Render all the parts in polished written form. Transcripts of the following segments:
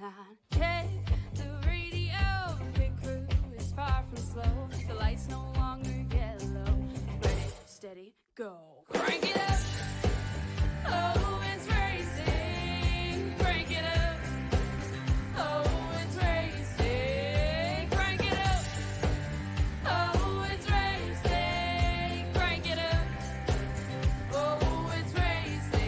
line. Check the radio, pit crew is far from slow. The lights no longer yellow. Ready, steady, go. Crank it up. Oh, it's racing. Crank it up. Oh, it's racing. Crank it up. Oh, it's racing. Crank it up. Oh, it's racing.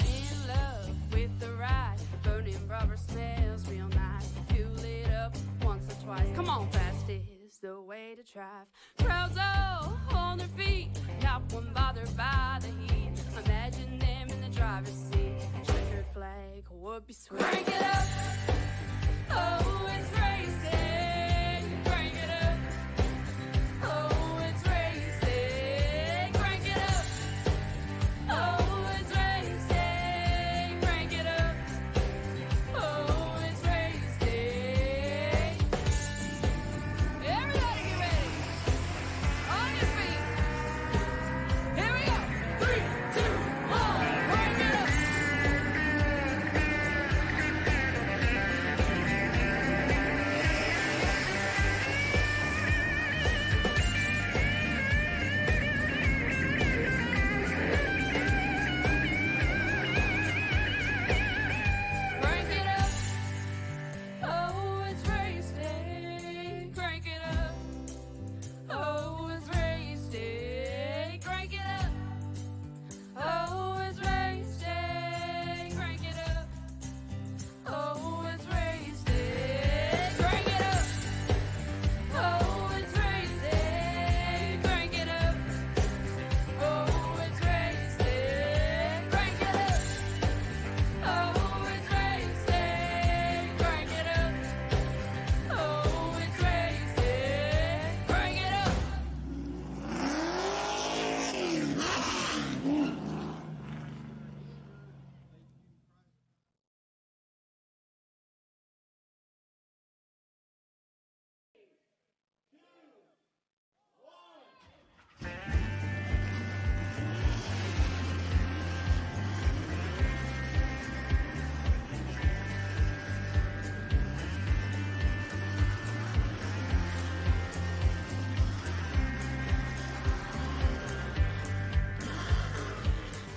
In love with the ride. Burning rubber smells real nice. Fuel it up once or twice. Come on, fast is the way to drive. Crowds all on their feet. Not one bothered by the heat. Imagine them in the driver's seat. Checkered flag would be sweet. Crank it up. Oh, it's racing. Crank it up. Oh, it's racing. Crank it up. Oh, it's racing. Crank it up. Oh, it's racing. Everybody get ready. On your feet. Here we go. 3, 2, 1. Crank it up. Crank it up. Oh, it's race day. Crank it up. Oh, it's race day. Crank it up. Oh, it's race day. Crank it up. Oh, it's race day. Crank it up. Oh, it's race day. Crank it up. Oh, it's race day. Crank it up. Oh, it's race day. Crank it up. Oh, it's race day. Crank it up.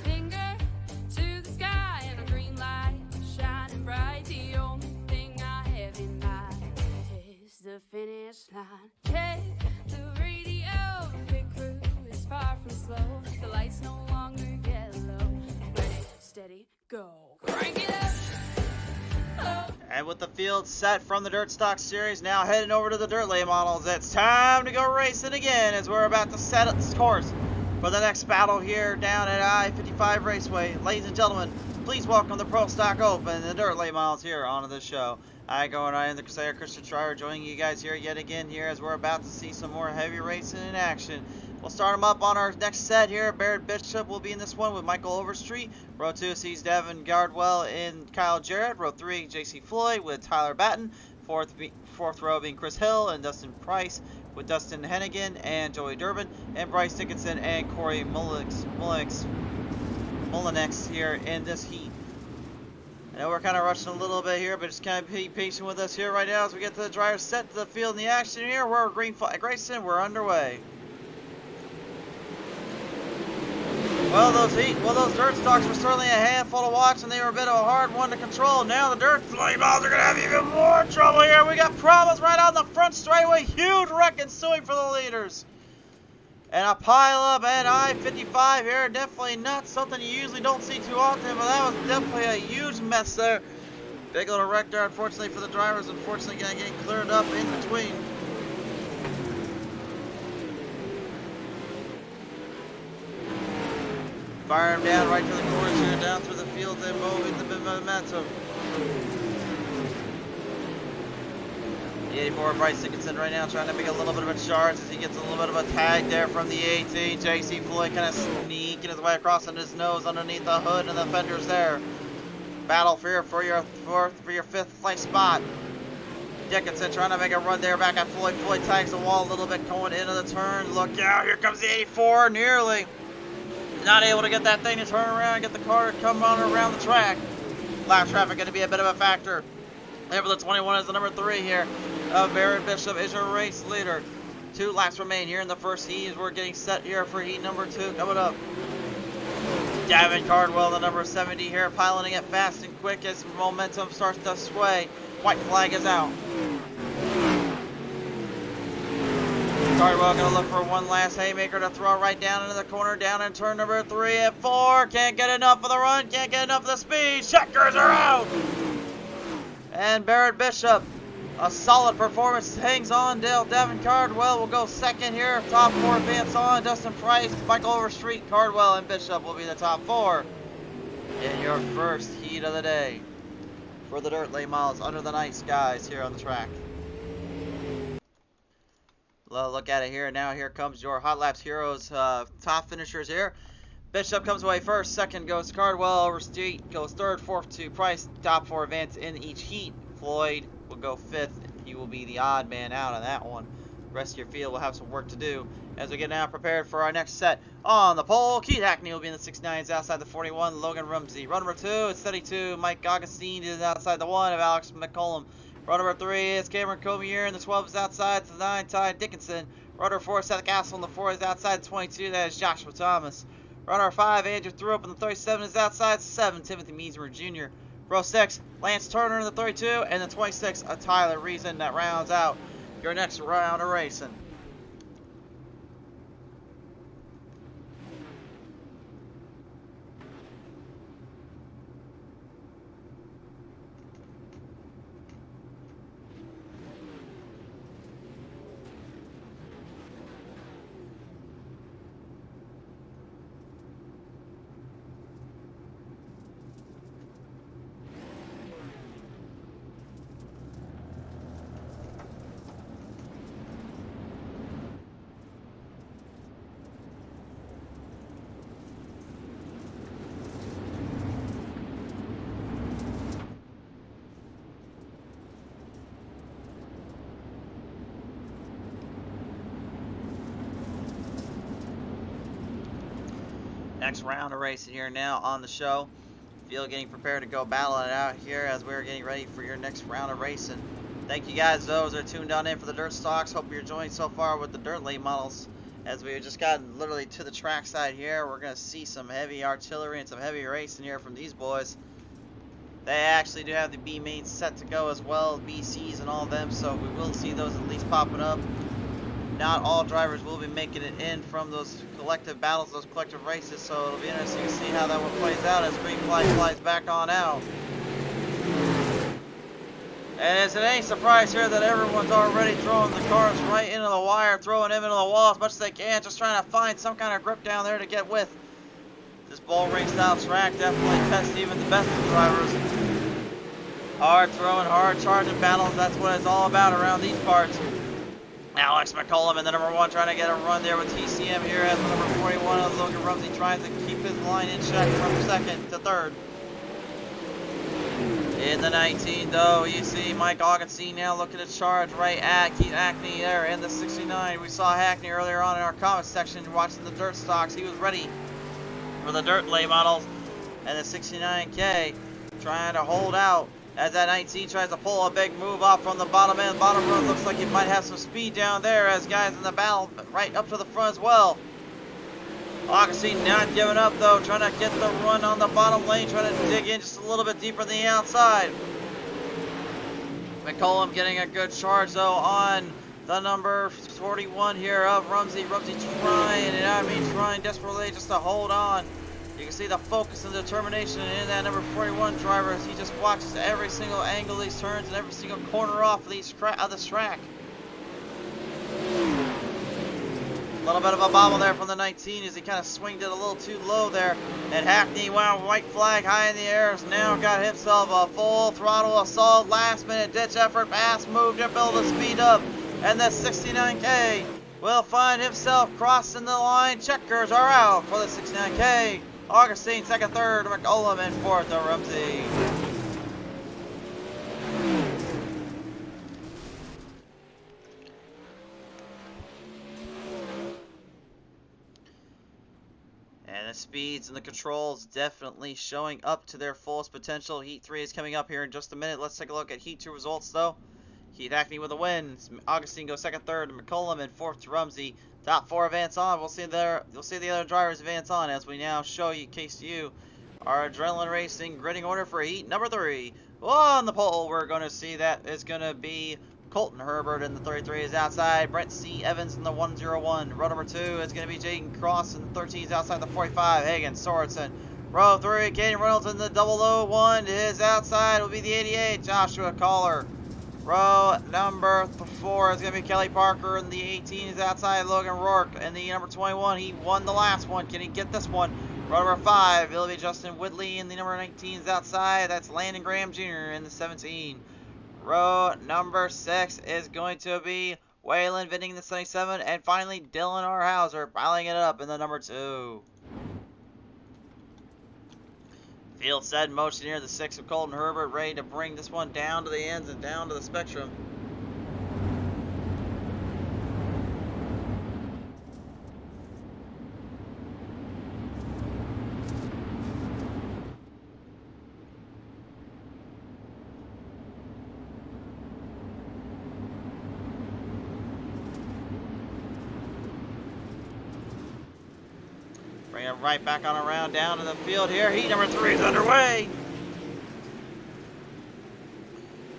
Finger to the sky and a green light shining bright. The only thing I have in mind is the finish line. Check the radio, pit crew is far from slow. The lights no longer yellow. Ready, steady, go. Crank it up. Oh. And with the field set from the Dirt Stock Series, now heading over to the Dirt Late Models, it's time to go racing again as we're about to set its course for the next battle here down at I-55 Raceway. Ladies and gentlemen, please welcome the Pro Stock Open and the Dirt Late Models here on the show. I am the Crusader Christian Schreiber, joining you guys here yet again here as we're about to see some more heavy racing in action. We'll start them up on our next set here. Barrett Bishop will be in this one with Michael Overstreet. Row 2 sees Devin Gardwell and Kyle Jarrett. Row 3, JC Floyd with Tyler Batten. Fourth row being Chris Hill and Dustin Price with Dustin Hennigan and Joey Durbin. And Bryce Dickinson and Corey Mullinex here in this heat. I know we're kind of rushing a little bit here, but just kind of be patient with us here right now as we get to the driver's set to the field in the action here. We're green flag racing. We're underway. Well, those dirt stocks were certainly a handful to watch, and they were a bit of a hard one to control. Now the dirt flame balls are going to have even more trouble here. We got problems right on the front straightaway. Huge wreck ensuing for the leaders. And a pile up at I-55 here. Definitely not something you usually don't see too often, but that was definitely a huge mess there. Big little wreck there, unfortunately, for the drivers. Unfortunately, getting cleared up in between. Fire him down right to the corners here, down through the field and moving the momentum. The 84 Bryce Dickinson right now trying to make a little bit of a charge as he gets a little bit of a tag there from the 18. JC Floyd kind of sneaking his way across on his nose underneath the hood and the fenders there. Battle for your fifth place spot. Dickinson trying to make a run there back at Floyd. Floyd tags the wall a little bit going into the turn. Look out, here comes the 84, nearly. Not able to get that thing to turn around and get the car to come on around the track. Lap traffic going to be a bit of a factor. And for the 21 is the number 3 here of Barrett Bishop is your race leader. 2 laps remain here in the first heat as we're getting set here for heat number 2 coming up. Gavin Cardwell, the number 70 here, piloting it fast and quick as momentum starts to sway. White flag is out. Cardwell going to look for one last haymaker to throw right down into the corner, down in turn number 3 at 4. Can't get enough of the run, can't get enough of the speed. Checkers are out. And Barrett Bishop, a solid performance, hangs on. Devin Cardwell will go second here. Top 4 advance on. Dustin Price, Michael Overstreet, Cardwell, and Bishop will be the top 4 in your first heat of the day for the dirt late models under the night skies here on the track. Look at it here now. Here comes your Hot Laps Heroes top finishers here. Bishop comes away first. Second goes Cardwell. Overstreet goes third. Fourth to Price. Top 4 advance in each heat. Floyd will go 5th. He will be the odd man out on that one. The rest of your field will have some work to do as we get now prepared for our next set. On the pole, Keith Hackney will be in the 69s outside the 41. Logan Rumsey. Run number 2 is 32. Mike Augustine is outside the 1 of Alex McCollum. Run number 3 is Cameron Comier, and the 12 is outside the 9, Ty Dickinson. Runner 4 is Seth Castle, and the 4 is outside the 22. That is Joshua Thomas. Runner 5, Andrew Thrupp, and the 37 is outside the 7, Timothy Meismer Jr. Row 6, Lance Turner in the 32, and the 26, Tyler Reason. That rounds out your next round of racing. Next round of racing here now on the show. Field getting prepared to go battle it out here as we're getting ready for your next round of racing. Thank you guys, those that are tuned on in for the dirt stocks. Hope you're enjoying so far with the dirt late models. As we just got literally to the track side here, we're going to see some heavy artillery and some heavy racing here from these boys. They actually do have the B mains set to go as well, BCs and all of them, so we will see those at least popping up. Not all drivers will be making it in from those collective battles, those collective races, so it'll be interesting to see how that one plays out as green flag flies back on out. And is it any surprise here that everyone's already throwing the cars right into the wire, throwing them into the wall as much as they can, just trying to find some kind of grip down there to get with. This bull ring style track definitely tests even the best of drivers. Hard throwing, hard charging battles, that's what it's all about around these parts. Alex McCollum in the number 1 trying to get a run there with TCM here as the number 41 of Logan Rumsey tries to keep his line in check from 2nd to 3rd. In the 19 though, you see Mike Augustine now looking to charge right at Keith Hackney there in the 69. We saw Hackney earlier on in our comments section watching the dirt stocks. He was ready for the dirt late models and the 69K trying to hold out. As that 19 tries to pull a big move off from the bottom end. Bottom run looks like it might have some speed down there as guys in the battle right up to the front as well. Augustine not giving up though, trying to get the run on the bottom lane, trying to dig in just a little bit deeper than the outside. McCollum getting a good charge though on the number 41 here of Rumsey. Rumsey trying, and I mean trying desperately just to hold on. You can see the focus and determination in that number 41 driver as he just watches every single angle of these turns and every single corner off of this track. A little bit of a bobble there from the 19 as he kind of swinged it a little too low there. And Hackney, wow, white flag high in the air, has now got himself a full throttle assault, last minute ditch effort, fast move to build the speed up. And the 69K will find himself crossing the line. Checkers are out for the 69K. Augustine 2nd, 3rd, McCollum, and 4th to Rumsey. And And the speeds and the controls definitely showing up to their fullest potential. Heat 3 is coming up here in just a minute. Let's take a look at Heat 2 results, though. Heat Hackney with a win. Augustine goes second, third to McCollum, and fourth to Rumsey. Top 4 advance on. We'll see there. You'll see the other drivers advance on as we now show you, our Adrenaline Racing grading order for Heat number 3. On the pole, we're going to see that is going to be Colton Herbert in the 33 is outside. Brent C. Evans in the 101. Row number 2 is going to be Jaden Cross in the 13 is outside the 45. Hagen Sorensen. Row 3, Caden Reynolds in the 001 is outside. Will be the 88. Joshua Collar. Row number 4 is going to be Kelly Parker, and the 18 is outside Logan Rourke. And the number 21, he won the last one. Can he get this one? Row number 5, it'll be Justin Whitley, and the number 19 is outside. That's Landon Graham Jr. in the 17. Row number 6 is going to be Waylon Vinning in the 77. And finally, Dylan R. Hauser piling it up in the number 2. Field set in motion here, the 6 of Colton Herbert, ready to bring this one down to the ends and down to the spectrum. Bring it right back on around down to the field here. Heat number 3 is underway.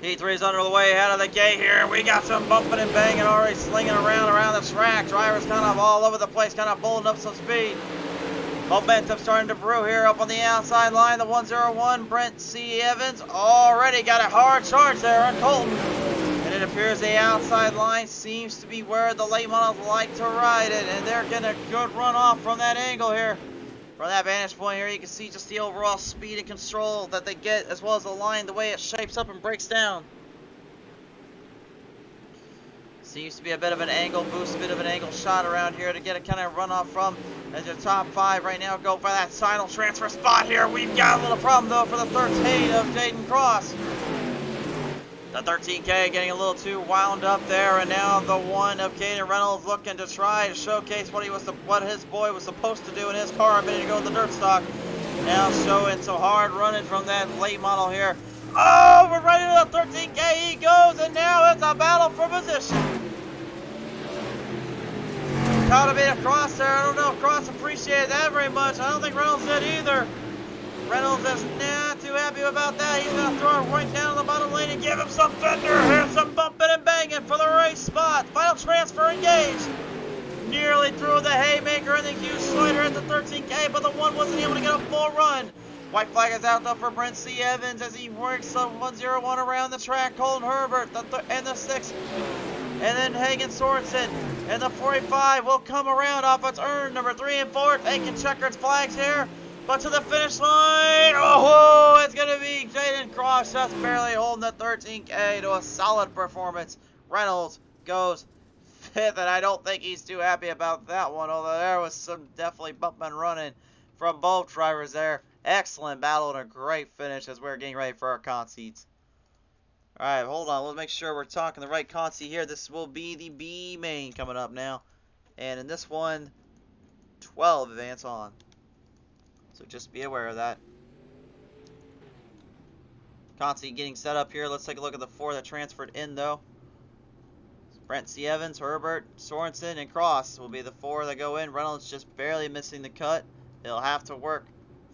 Heat 3 is under the way out of the gate here. We got some bumping and banging already slinging around the track. Drivers kind of all over the place, kind of building up some speed. Momentum starting to brew here up on the outside line. The 101, Brent C. Evans, already got a hard charge there on Colton. And it appears the outside line seems to be where the late models like to ride it. And they're getting a good run off from that angle here. From that vantage point here, you can see just the overall speed and control that they get, as well as the line, the way it shapes up and breaks down. Seems to be a bit of an angle boost, a bit of an angle shot around here to get a kind of run off from. As your top 5 right now go for that final transfer spot here. We've got a little problem though for the 13 of Jaden Cross. The 13K getting a little too wound up there, and now the 1 of Caden Reynolds looking to try to showcase what his boy was supposed to do in his car, ready to go to the dirt stock. Now showing some hard running from that late model here. Oh, we're right into the 13K. He goes, and now it's a battle for position. Caught a bit of Cross there. I don't know if Cross appreciated that very much. I don't think Reynolds did either. Reynolds is not too happy about that. He's going to throw it right down the bottom lane and give him some fender. Here's some bumping and banging for the race spot. Final transfer engaged. Nearly threw the haymaker and the huge slider at the 13K, but the 1 wasn't able to get a full run. White flag is out though for Brent C. Evans as he works the 101 around the track. Colton Herbert and the 6. And then Hagen Sorensen and the 45 will come around off its earn. Number 3 and 4 taking checkered flags here. But to the finish line, oh, it's going to be Jaden Cross just barely holding the 13K to a solid performance. Reynolds goes 5th, and I don't think he's too happy about that one, although there was some definitely bumping and running from both drivers there. Excellent battle and a great finish as we're getting ready for our conceits. All right, hold on. Let's make sure we're talking the right conceit here. This will be the B main coming up now. And in this one, 12 advance on. So just be aware of that. Conceit getting set up here. Let's take a look at the 4 that transferred in, though. Brent C. Evans, Herbert, Sorensen, and Cross will be the 4 that go in. Reynolds just barely missing the cut. He'll have to work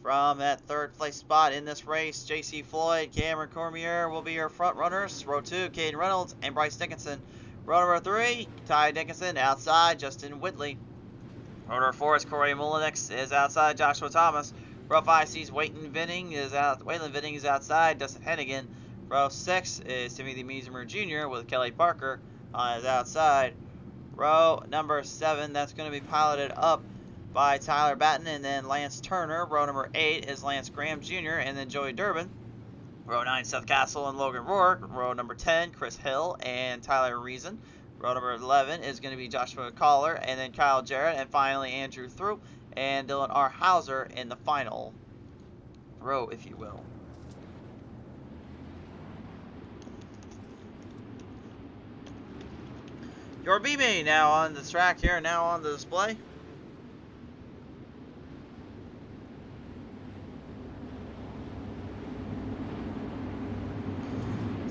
from that 3rd place spot in this race. J.C. Floyd, Cameron Cormier will be your front runners. Row 2, Caden Reynolds and Bryce Dickinson. Row number 3, Ty Dickinson. Outside, Justin Whitley. Row number 4 is Corey Mullenix is outside. Joshua Thomas. Row 5 sees Waylon Vinning is outside. Dustin Hennigan. Row 6 is Timothy Meismer Jr. with Kelly Parker is outside. Row number 7, that's going to be piloted up by Tyler Batten and then Lance Turner. Row number 8 is Lance Graham Jr. and then Joey Durbin. Row 9, Seth Castle and Logan Rourke. Row number 10, Chris Hill and Tyler Reason. Row number 11 is going to be Joshua Collar and then Kyle Jarrett, and finally Andrew Throop and Dylan R. Hauser in the final row, if you will. Your B-main now on the track here, now on the display.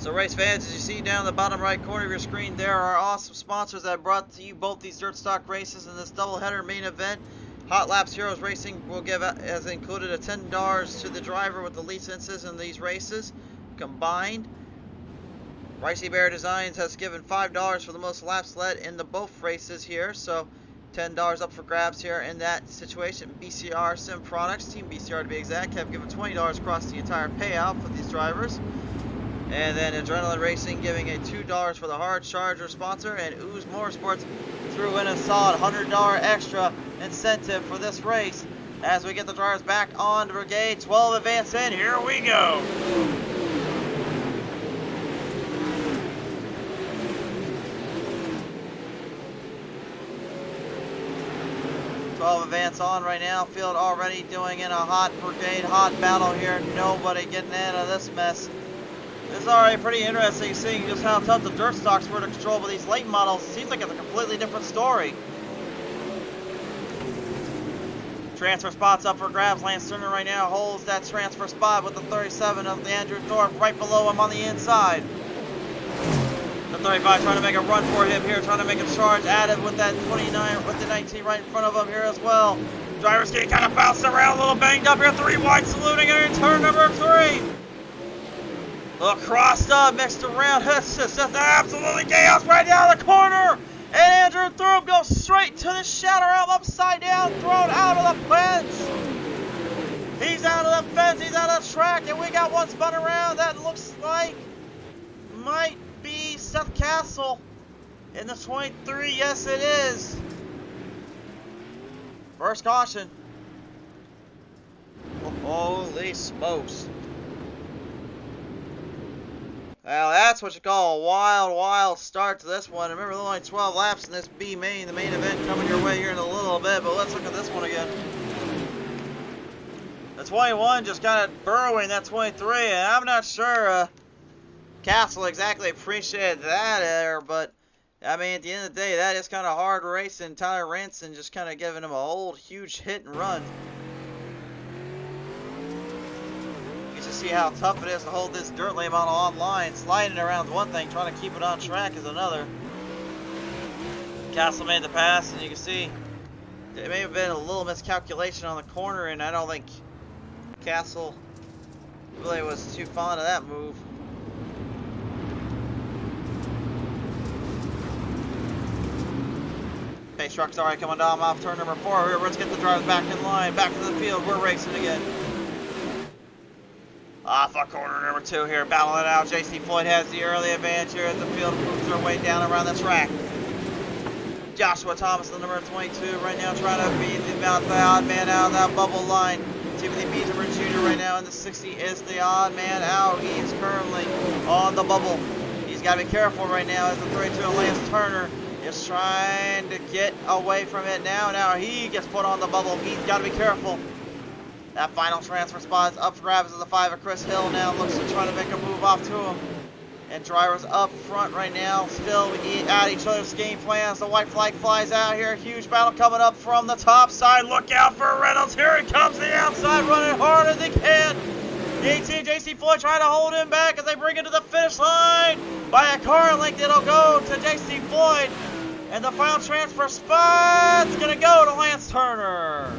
So race fans, as you see down the bottom right corner of your screen, there are awesome sponsors that brought to you both these dirt stock races and this doubleheader main event. HotLap's Heroes Racing will give has included a $10 to the driver with the licenses in these races combined. Ricey Bear Designs has given $5 for the most laps led in the both races here, so $10 up for grabs here in that situation. BCR Sim Products, Team BCR to be exact, have given $20 across the entire payout for these drivers. And then Adrenaline Racing giving a $2 for the hard charger sponsor, and Ooze Motorsports threw in a solid $100 extra incentive for this race as we get the drivers back on to brigade. 12 advance in, here we go. Advance on right now. Field already doing in a hot brigade, hot battle here. Nobody getting out of this mess. This is already pretty interesting seeing just how tough the dirt stocks were to control, but these late models, it seems like it's a completely different story. Transfer spots up for grabs. Lance Turner right now holds that transfer spot with the 37 of the Andrew Thorpe right below him on the inside. The 35 trying to make a run for him here, trying to make a charge added with that 29, with the 19 right in front of him here as well. Driver's getting kind of bounced around, a little banged up here. 3 wide saluting in turn number 3. A little crossed up, mixed around. It's just absolutely chaos right down the corner. And Andrew Thorpe goes straight to the shadow realm, upside down, thrown out of the fence. He's out of the fence, he's out of the track, and we got one spun around that looks like might be Seth Castle in the 23. Yes, it is. First caution. Holy smokes. Well, that's what you call a wild, wild start to this one. Remember, there's only 12 laps in this B main, the main event coming your way here in a little bit, but let's look at this one again. The 21 just kind of burrowing that 23, and I'm not sure Castle exactly appreciated that there, but I mean, at the end of the day, that is kind of hard racing. Tyler Ranson just kind of giving him a old, huge hit and run. You can see how tough it is to hold this dirt lane model online. Sliding around is one thing, trying to keep it on track is another. Castle made the pass, and you can see there may have been a little miscalculation on the corner, and I don't think Castle really was too fond of that move. Pace truck's already coming down off turn number 4 here. Let's get the drivers back in line, back to the field. We're racing again. Off the corner number 2 here, battling it out. JC Floyd has the early advantage here as the field moves their way down around the track. Joshua Thomas, the number 22, right now trying to beat the odd man out of that bubble line. Timothy Beamer Jr. right now in the 60 is the odd man out. He is currently on the bubble. He's got to be careful right now as the 32 Lance Turner is trying to get away from it now. Now he gets put on the bubble. He's got to be careful. That final transfer spot is up for grabs as the 5 of Chris Hill now looks to try to make a move off to him. And drivers up front right now still at each other's game plans. The white flag flies out here. Huge battle coming up from the top side. Look out for Reynolds. Here he comes the outside, running hard as he can. The 18 JC Floyd trying to hold him back as they bring it to the finish line. By a car length, it'll go to JC Floyd. And the final transfer spot's going to go to Lance Turner.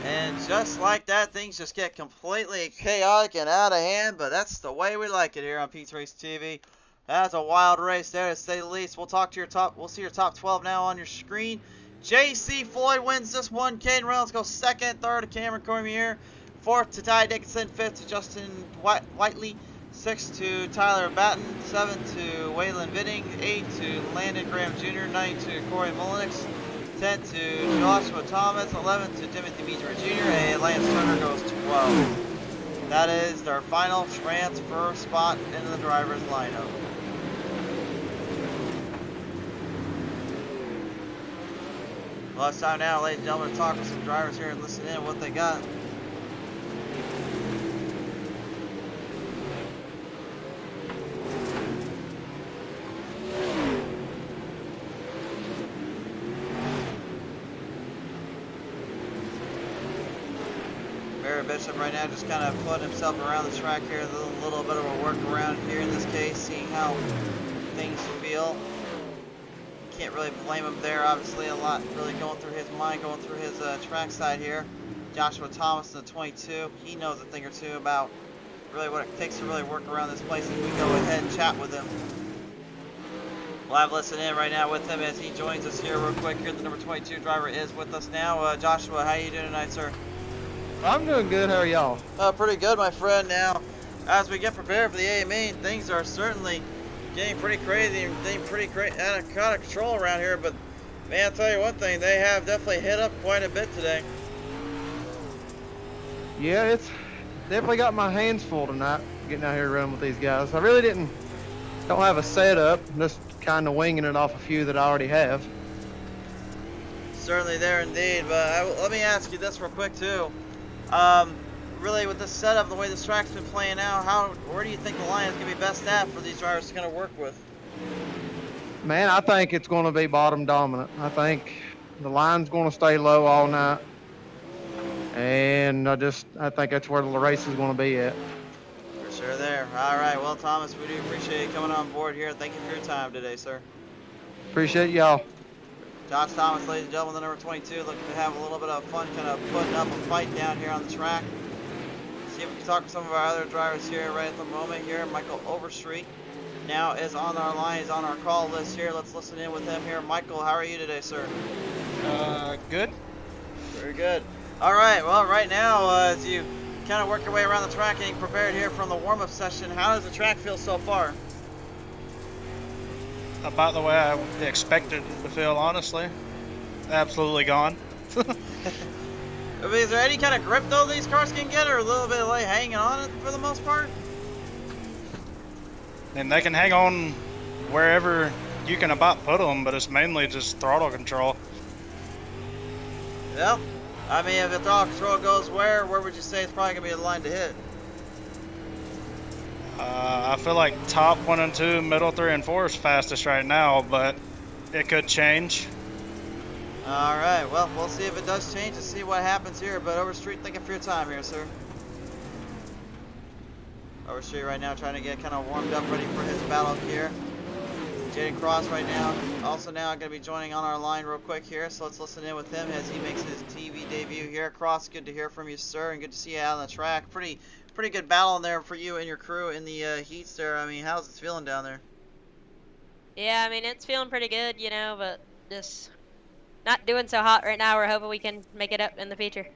And just like that, things just get completely chaotic and out of hand, but that's the way we like it here on PTM Racing TV. That's a wild race there, to say the least. We'll see your top 12 now on your screen. JC Floyd wins this one. Caden Reynolds goes second, third to Cameron Cormier, fourth to Ty Dickinson, fifth to Justin Whiteley, 6 to Tyler Batten, 7 to Waylon Vitting, 8 to Landon Graham Jr., 9 to Corey Mullenix, 10 to Joshua Thomas, 11 to Timothy Beamer Jr., and Lance Turner goes 12. That is their final transfer spot in the driver's lineup. Well, it's time now, ladies and gentlemen, to talk with some drivers here and listen in to what they got. Barry Bishop right now just kind of putting himself around the track here, a little bit of a workaround here in this case, seeing how things feel. Can't really blame him there, obviously a lot really going through his mind, going through his track side here. Joshua Thomas in the 22, he knows a thing or two about really what it takes to really work around this place. As we go ahead and chat with him, live listen in right now with him as he joins us here real quick here. The number 22 driver is with us now. Joshua, how you doing tonight, sir? I'm doing good. How are y'all? Pretty good, my friend. Now, as we get prepared for the AMA, things are certainly getting pretty crazy and getting pretty out of control around here. But man, I'll tell you one thing, they have definitely hit up quite a bit today. Yeah, it's definitely got my hands full tonight getting out here running with these guys. I really don't have a setup, just kind of winging it off a few that I already have. Certainly there indeed, but let me ask you this real quick too. Really with this setup, the way this track's been playing out, where do you think the line is going to be best at for these drivers to kind of work with? Man, I think it's going to be bottom dominant. I think the line's going to stay low all night, and I think that's where the race is going to be at. For sure there. All right, well, Thomas, we do appreciate you coming on board here. Thank you for your time today, sir. Appreciate y'all. Josh Thomas, ladies and gentlemen, the number 22, looking to have a little bit of fun kind of putting up a fight down here on the track. See if we can talk to some of our other drivers here right at the moment here. Michael Overstreet now is on our line. He's on our call list here. Let's listen in with him here. Michael, how are you today, sir? Good. Very good. All right, well, right now, as you kind of work your way around the track, getting prepared here from the warm-up session, how does the track feel so far? About the way I expected it to feel, honestly. Absolutely gone. I mean, is there any kind of grip, though, these cars can get, or a little bit of like hanging on it for the most part? And they can hang on wherever you can about put them, but it's mainly just throttle control. Well, I mean, if the throttle control goes where would you say it's probably going to be the line to hit? I feel like top 1 and 2, middle 3 and 4 is fastest right now, but it could change. All right, well, we'll see if it does change and see what happens here. But Overstreet, thank you for your time here, sir. Overstreet right now trying to get kind of warmed up, ready for his battle here. Jaden Cross right now, also now going to be joining on our line real quick here. So let's listen in with him as he makes his TV debut here. Cross, good to hear from you, sir, and good to see you out on the track. Pretty good battle in there for you and your crew in the heats there. I mean, how's it feeling down there? Yeah, I mean, it's feeling pretty good, you know, but just not doing so hot right now. We're hoping we can make it up in the future.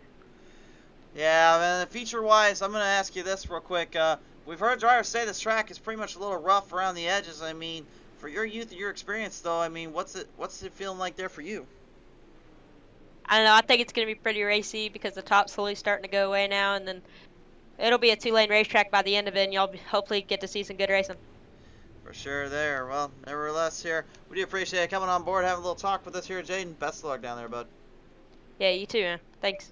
Yeah, man, feature-wise, I'm going to ask you this real quick. We've heard drivers say this track is pretty much a little rough around the edges. I mean, for your youth and your experience, though, I mean, what's it feeling like there for you? I don't know. I think it's going to be pretty racy because the top's slowly starting to go away now, and then it'll be a 2-lane racetrack by the end of it, and y'all hopefully get to see some good racing. For sure there. Well, nevertheless here, we do appreciate coming on board, having a little talk with us here, Jaden. Best of luck down there, bud. Yeah, you too, man. Thanks.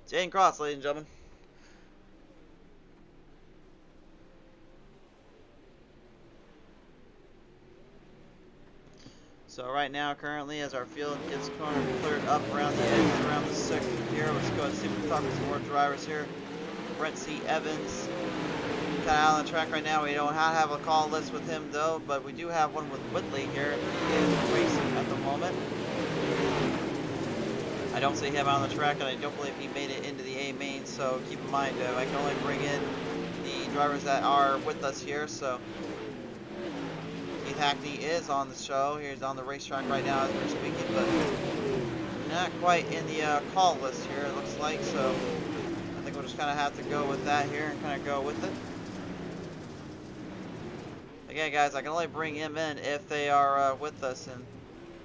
Jaden Cross, ladies and gentlemen. So right now, currently, as our field gets cleared up around the edges, around the section here, let's go and see if we can talk to some more drivers here. Brent C. Evans, kind of out on the track right now. We don't have a call list with him, though, but we do have one with Whitley here. He is racing at the moment. I don't see him on the track, and I don't believe he made it into the A main, so keep in mind, I can only bring in the drivers that are with us here, so Keith Hackney is on the show. He's on the racetrack right now as we're speaking, but not quite in the call list here, it looks like, so I think we'll just kind of have to go with that here and kind of go with it. Again, guys, I can only bring him in if they are with us, and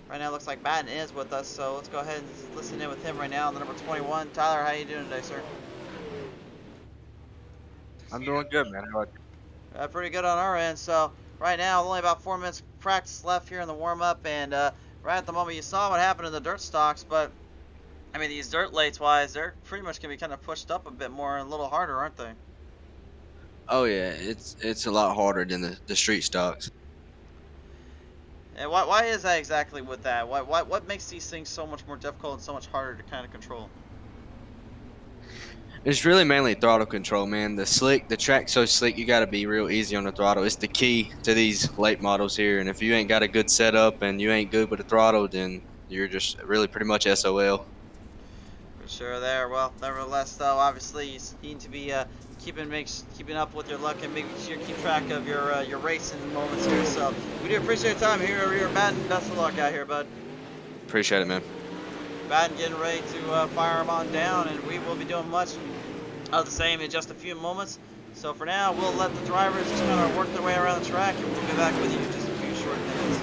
right now it looks like Madden is with us, so let's go ahead and listen in with him right now on the number 21. Tyler, how you doing today, sir? I'm doing good, man. How about you? Pretty good on our end, so right now only about 4 minutes practice left here in the warm-up, and right at the moment you saw what happened in the dirt stocks, but I mean, these dirt lates wise, they're pretty much gonna be kind of pushed up a bit more and a little harder, aren't they? Oh yeah, it's a lot harder than the street stocks. And why is that exactly with that? What makes these things so much more difficult and so much harder to kind of control? It's really mainly throttle control, man. The track's so slick, you got to be real easy on the throttle. It's the key to these late models here. And if you ain't got a good setup and you ain't good with the throttle, then you're just really pretty much SOL. For sure there. Well, nevertheless, though, obviously you need to be keeping up with your luck and making sure you keep track of your racing moments here. So we do appreciate your time here over here, Batten. Best of luck out here, bud. Appreciate it, man. Batten getting ready to fire him on down, and we will be doing much of the same in just a few moments. So for now, we'll let the drivers just kind of work their way around the track, and we'll be back with you in just a few short minutes.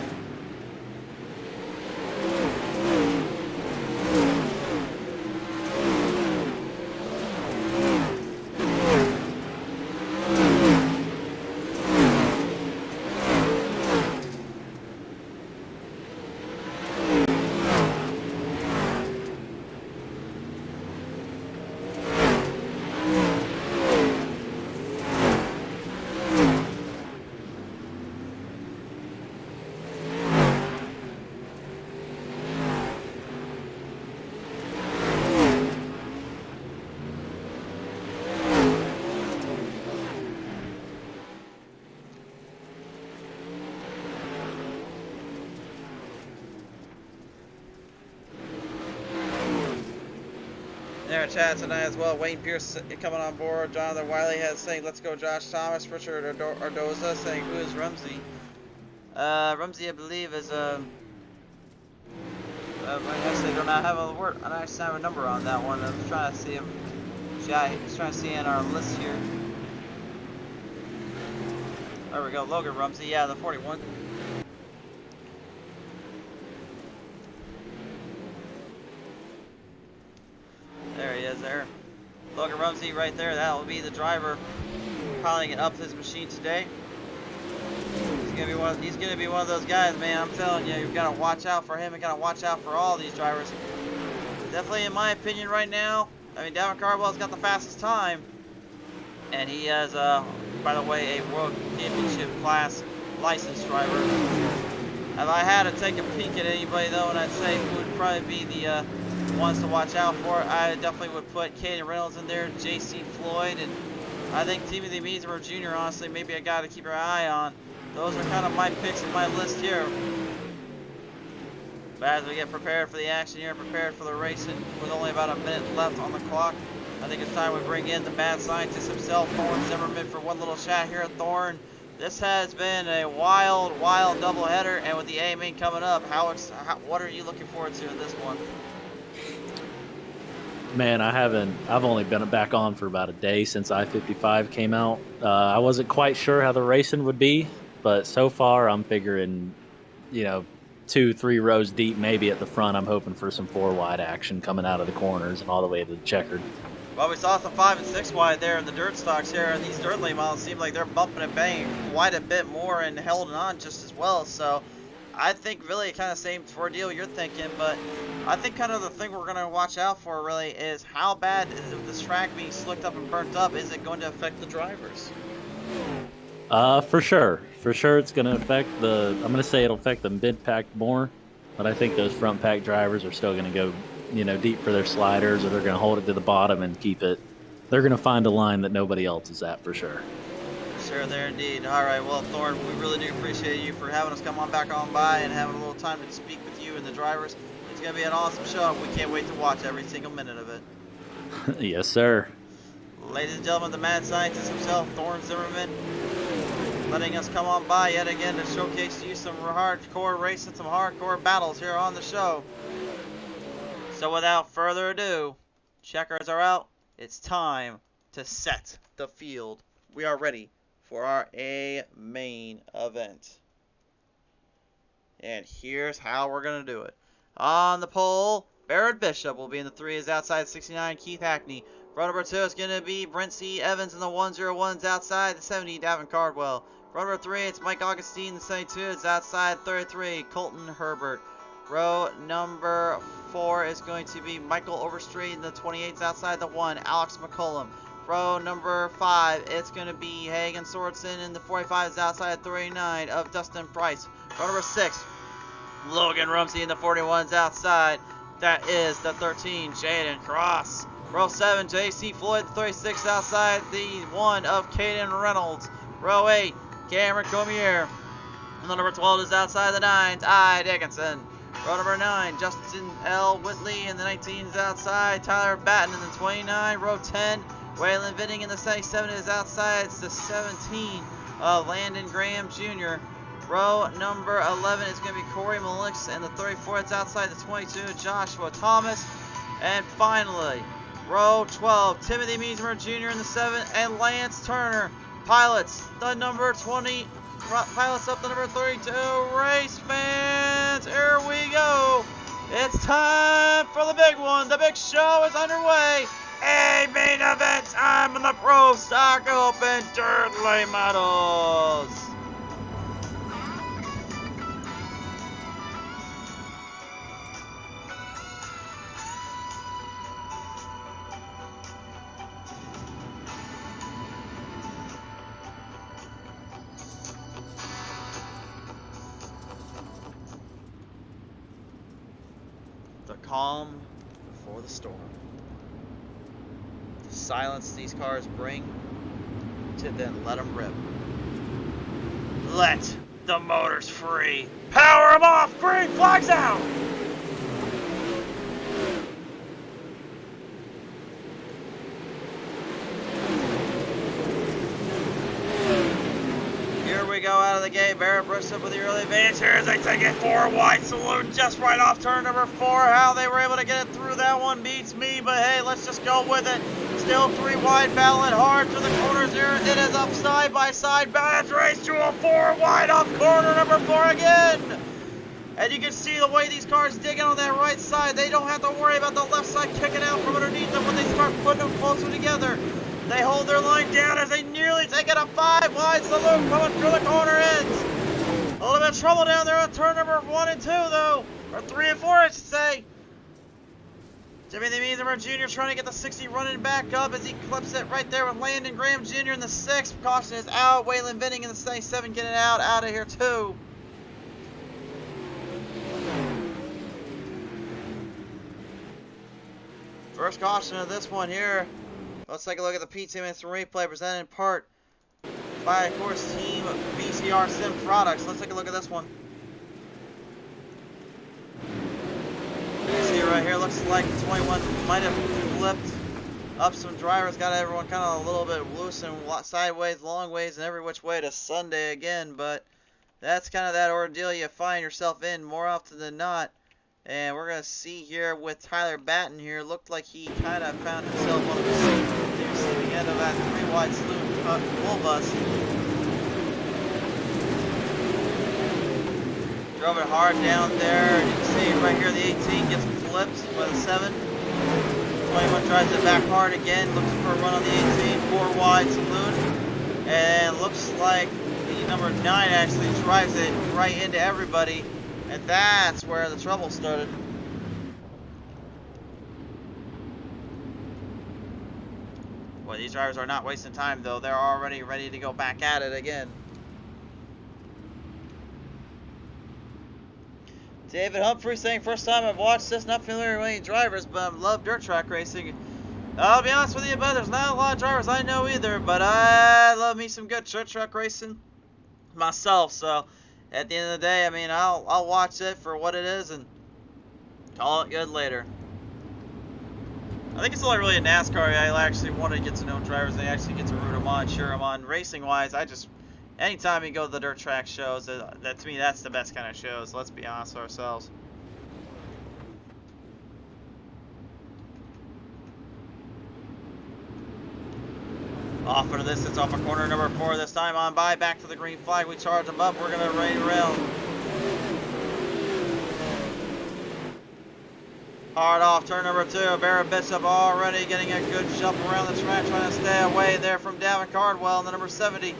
There, chat tonight as well. Wayne Pierce coming on board. Jonathan Wiley has saying, "Let's go, Josh Thomas." Richard Ardoza saying, "Who is Rumsey?" Rumsey, I believe, is I actually do not have a word. I don't actually have a number on that one. I'm trying to see him. Yeah, he's trying to see in our list here. There we go, Logan Rumsey. Yeah, the 41. There he is there. Logan Rumsey right there. That will be the driver piloting up his machine today. He's gonna be one of those guys, man. I'm telling you, you've got to watch out for him and got to watch out for all these drivers. Definitely, in my opinion, right now, I mean, Davin Cardwell's got the fastest time, and he has, by the way, a World Championship class licensed driver. If I had to take a peek at anybody though, and I'd say who would probably be the ones to watch out for, I definitely would put Caden Reynolds in there, J.C. Floyd, and I think Timothy Measmer Jr. honestly maybe a guy to keep your eye on. Those are kind of my picks in my list here. But as we get prepared for the action here, prepared for the racing, with only about a minute left on the clock, I think it's time we bring in the mad scientist himself, Thorne Zimmerman, for one little chat here at Thorne. This has been a wild doubleheader, and with the A main coming up, what are you looking forward to in this one? Man, I've only been back on for about a day since I-55 came out. I wasn't quite sure how the racing would be, but so far I'm figuring, 2-3 rows deep, maybe at the front. I'm hoping for some 4-wide action coming out of the corners and all the way to the checkered. Well, we saw some 5 and 6 wide there in the dirt stocks here, and these dirt lane models seem like they're bumping and banging quite a bit more and holding on just as well. So I think really kind of same ordeal you're thinking, but I think kind of the thing we're going to watch out for really is how bad is this track being slicked up and burnt up. Is it going to affect the drivers? For sure it's going to affect I'm going to say it'll affect the mid-pack more, but I think those front-pack drivers are still going to go, deep for their sliders, or they're going to hold it to the bottom and keep it. They're going to find a line that nobody else is at for sure. Sure there indeed. All right, well, Thorne, we really do appreciate you for having us come on back on by and having a little time to speak with you and the drivers. It's going to be an awesome show. We can't wait to watch every single minute of it. Yes, sir. Ladies and gentlemen, the mad scientist himself, Thorne Zimmerman, letting us come on by yet again to showcase to you some hardcore racing, some hardcore battles here on the show. So without further ado, checkers are out. It's time to set the field. We are ready for our A main event. And here's how we're going to do it. On the pole, Barrett Bishop will be in the 3 is outside 69, Keith Hackney. Row number 2 is going to be Brent C. Evans in the 101s outside the 70, Davin Cardwell. Row number 3, it's Mike Augustine, the 72 is outside 33, Colton Herbert. Row number 4 is going to be Michael Overstreet in the 28s outside the 1, Alex McCollum. Row number 5, it's going to be Hagen Sorensen in the 45s outside 39 of Dustin Price. Row number 6, Logan Rumsey in the 41s outside. That is the 13, Jaden Cross. Row 7, J.C. Floyd, the 36 outside the 1 of Caden Reynolds. Row 8, Cameron Comier. And the number 12 is outside the 9, Ty Dickinson. Row number 9, Justin L. Whitley, and the 19 is outside Tyler Batten. And the 29, row 10, Waylon Vinning, and the 77 is outside. It's the 17 of Landon Graham Jr. Row number 11 is going to be Corey Malix, and the 34 is outside the 22, Joshua Thomas. And finally, row 12, Timothy Meesmer Jr. in the 7, and Lance Turner. Pilots, the number 20, pilots up the number 32. Race fans, here we go. It's time for the big one. The big show is underway. A main event time in the Pro Stock Open Dirt Late Models. The calm before the storm. The silence these cars bring to then let them rip. Let the motors free. Power them off. Green flags out. Here we go out of the gate. Barrett Brooks up with the early advance here as they take it 4 wide. Saloon just right off turn number 4. How they were able to get it through that one beats me, but hey, let's just go with it. Still 3 wide, battling hard through the corners here. It is up side by side. Badge race to a 4 wide off corner number 4 again. And you can see the way these cars dig in on that right side. They don't have to worry about the left side kicking out from underneath them when they start putting them closer together. They hold their line down as they nearly take it a 5 wide. Saloon coming through the corner ends. A little bit of trouble down there on turn number 1 and 2 though. Or 3 and 4 I should say. Timothy Meesmer Jr. trying to get the 60 running back up as he clips it right there with Landon Graham Jr. in the 6. Caution is out. Waylon Vinning in the 77 getting out of here too. First caution of this one here. Let's take a look at the PTM Instant Replay presented in part by, of course, Team BCR Sim Products. Let's take a look at this one. You can see right here, looks like 21 might have flipped up some drivers, got everyone kind of a little bit loose and sideways, long ways, and every which way to Sunday again, but that's kind of that ordeal you find yourself in more often than not. And we're going to see here with Tyler Batten here, looked like he kind of found himself on the receiving end of that 3 wide Saloon full bus. Drove it hard down there, and you can see right here the 18 gets flipped by the 7. 21 drives it back hard again, looking for a run on the 18, 4 wide Saloon. And looks like the number 9 actually drives it right into everybody. And that's where the trouble started. Boy, these drivers are not wasting time though. They're already ready to go back at it again. David Humphrey saying, first time I've watched this, not familiar with any drivers, but I love dirt track racing. I'll be honest with you, but there's not a lot of drivers I know either, but I love me some good dirt track racing myself, so at the end of the day, I mean, I'll watch it for what it is and call it good later. I think it's only really in NASCAR I actually want to get to know drivers and actually get to root them on, cheer them on. Racing wise, anytime you go to the dirt track shows, that to me that's the best kind of shows. Let's be honest with ourselves. Off for the distance, off of corner number 4 this time on by, back to the green flag, we charge them up, we're going to rain around. Hard off, turn number 2, Barrett Bishop already getting a good jump around the track, trying to stay away there from Davin Cardwell, and the number 70.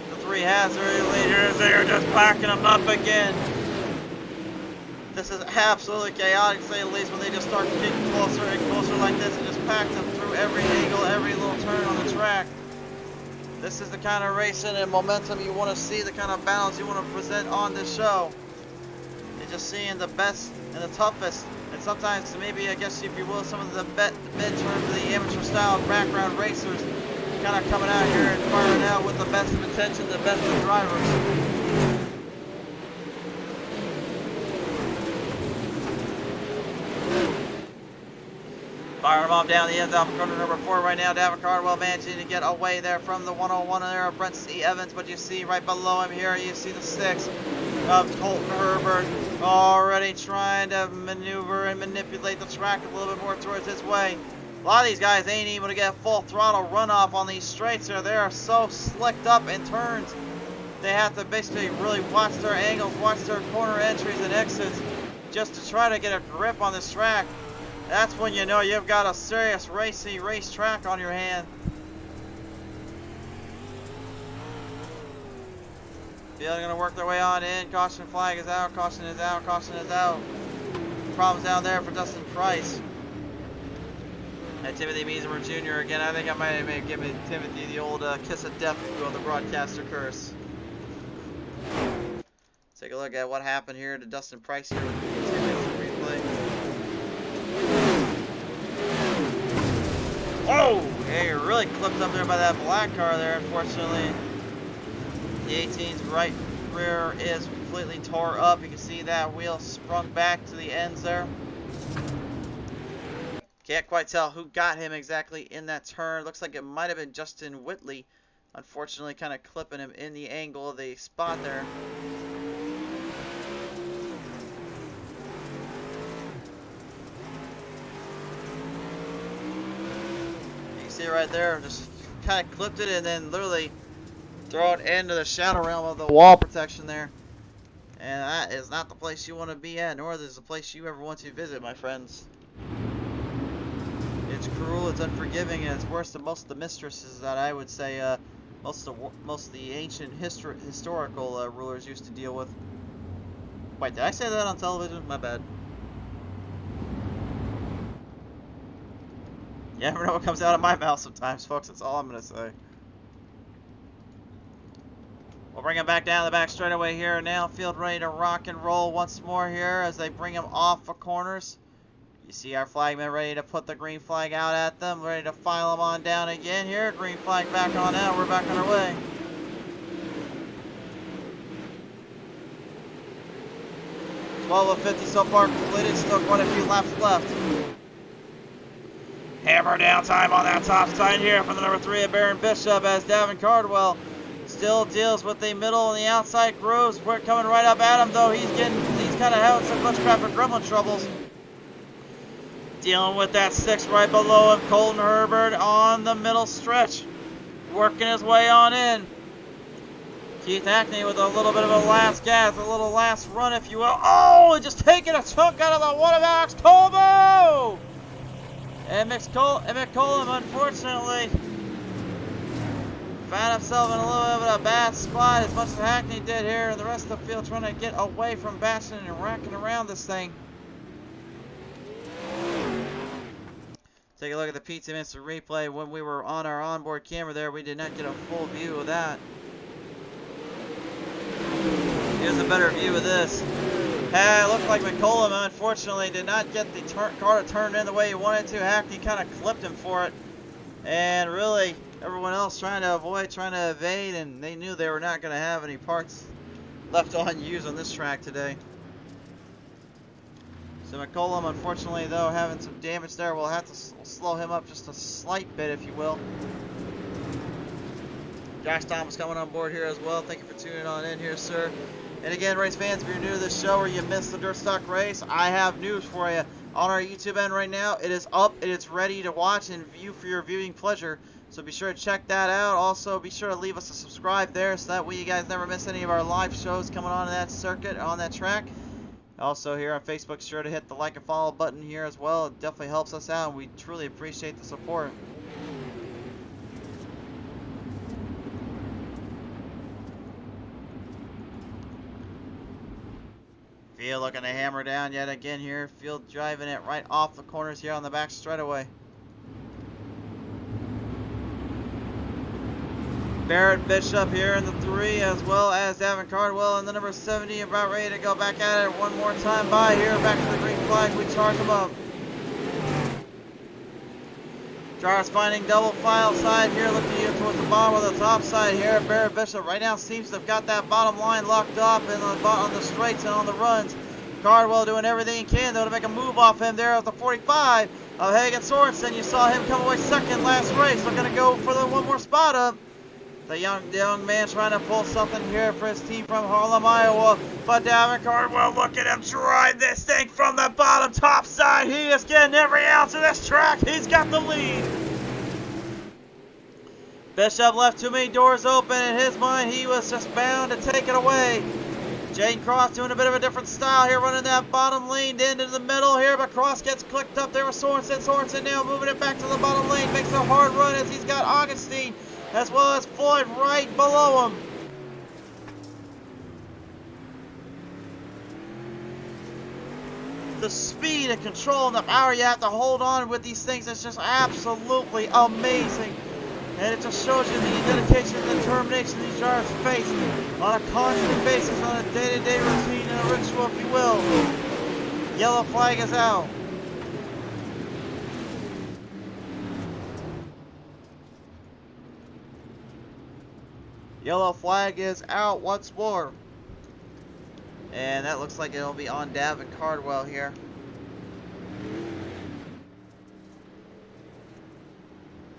The 3 has early leaders, they are just backing them up again. This is absolutely chaotic, to say the least, when they just start getting closer and closer like this and just pack them through every angle, every little turn on the track. This is the kind of racing and momentum you want to see, the kind of balance you want to present on this show. You're just seeing the best and the toughest And sometimes maybe, I guess if you will, some of the mid-term, the amateur style background racers kind of coming out here and firing out with the best of intentions, the best of drivers. Firing them off down the end off corner number 4 right now. Davin Cardwell managing to get away there from the 101 there of Brent C. Evans. But you see right below him here, you see the 6 of Colton Herbert already trying to maneuver and manipulate the track a little bit more towards his way. A lot of these guys ain't able to get full throttle runoff on these straights here. They are so slicked up in turns. They have to basically really watch their angles, watch their corner entries and exits just to try to get a grip on this track. That's when you know you've got a serious race track on your hand. Field gonna work their way on in. Caution flag is out. Caution is out. Caution is out. Problems down there for Dustin Price. And Timothy Meesemer Jr. again. I think I might have given Timothy the old kiss of death on the broadcaster curse. Take a look at what happened here to Dustin Price here with the PTM replay. Oh! Hey, you're really clipped up there by that black car there, unfortunately. The 18's right rear is completely tore up. You can see that wheel sprung back to the ends there. Can't quite tell who got him exactly in that turn. Looks like it might have been Justin Whitley. Unfortunately, kind of clipping him in the angle of the spot there. See right there, just kind of clipped it and then literally throw it into the shadow realm of the wall protection there. And that is not the place you want to be at, nor is it the place you ever want to visit, my friends. It's cruel, it's unforgiving, and it's worse than most of the mistresses that I would say most of the ancient historical rulers used to deal with. Wait, did I say that on television? My bad. You never know what comes out of my mouth sometimes, folks. That's all I'm going to say. We'll bring him back down the back straightaway here. Now field ready to rock and roll once more here as they bring him off the corners. You see our flagman ready to put the green flag out at them. Ready to file them on down again here. Green flag back on out. We're back on our way. Of 50 so far completed. Still quite a few laps left. Hammer down time on that top side here for the number 3 of Baron Bishop as Davin Cardwell still deals with the middle and the outside grooves. We're coming right up at him though. He's kind of having some bushcraft and gremlin troubles. Dealing with that 6 right below him. Colton Herbert on the middle stretch. Working his way on in. Keith Hackney with a little bit of a last gas, a little last run if you will. Oh, just taking a chunk out of the one of Alex Colbo! And Mick Colum, unfortunately, found himself in a little bit of a bad spot, as much as Hackney did here, and the rest of the field trying to get away from Bastion and racking around this thing. Take a look at the PTM instant replay. When we were on our onboard camera there, we did not get a full view of that. Here's a better view of this. It looked like McCollum, unfortunately, did not get the car to turn in the way he wanted to. Hackney kind of clipped him for it. And really, everyone else trying to avoid, trying to evade, and they knew they were not going to have any parts left unused on this track today. So McCollum, unfortunately, though, having some damage there. We'll have to slow him up just a slight bit, if you will. Josh Thomas coming on board here as well. Thank you for tuning on in here, sir. And again, race fans, if you're new to this show or you missed the Dirt Stock race, I have news for you. On our YouTube end right now, it is up and it's ready to watch and view for your viewing pleasure. So be sure to check that out. Also, be sure to leave us a subscribe there so that way you guys never miss any of our live shows coming on that circuit, on that track. Also here on Facebook, sure to hit the like and follow button here as well. It definitely helps us out and we truly appreciate the support. Field looking to hammer down yet again here. Field driving it right off the corners here on the back straightaway. Barrett Bishop here in the 3, as well as Davin Cardwell in the number 70, about ready to go back at it one more time by here. Back to the green flag, we charge them up. Jarvis finding double file side here, looking you towards the bottom of the top side here. Barrett Bishop right now seems to have got that bottom line locked up in on the straights and on the runs. Cardwell doing everything he can though to make a move off him there at the 45 of Hagen Sorensen. You saw him come away second last race, looking to go for the one more spot up. The young man trying to pull something here for his team from Harlem, Iowa. But Davin Cardwell, look at him drive this thing from the bottom top side. He is getting every ounce of this track. He's got the lead. Bishop left too many doors open. In his mind, he was just bound to take it away. Jaden Cross doing a bit of a different style here, running that bottom lane into the middle here, but Cross gets clicked up there with Sorensen. Sorensen now moving it back to the bottom lane, makes a hard run as he's got Augustine as well as Floyd right below him. The speed and control and the power you have to hold on with these things is just absolutely amazing. And it just shows you the dedication and determination these drivers face on a constant basis, on a day-to-day routine and a ritual, if you will. Yellow flag is out. Yellow flag is out once more. And that looks like it'll be on Davin Cardwell here.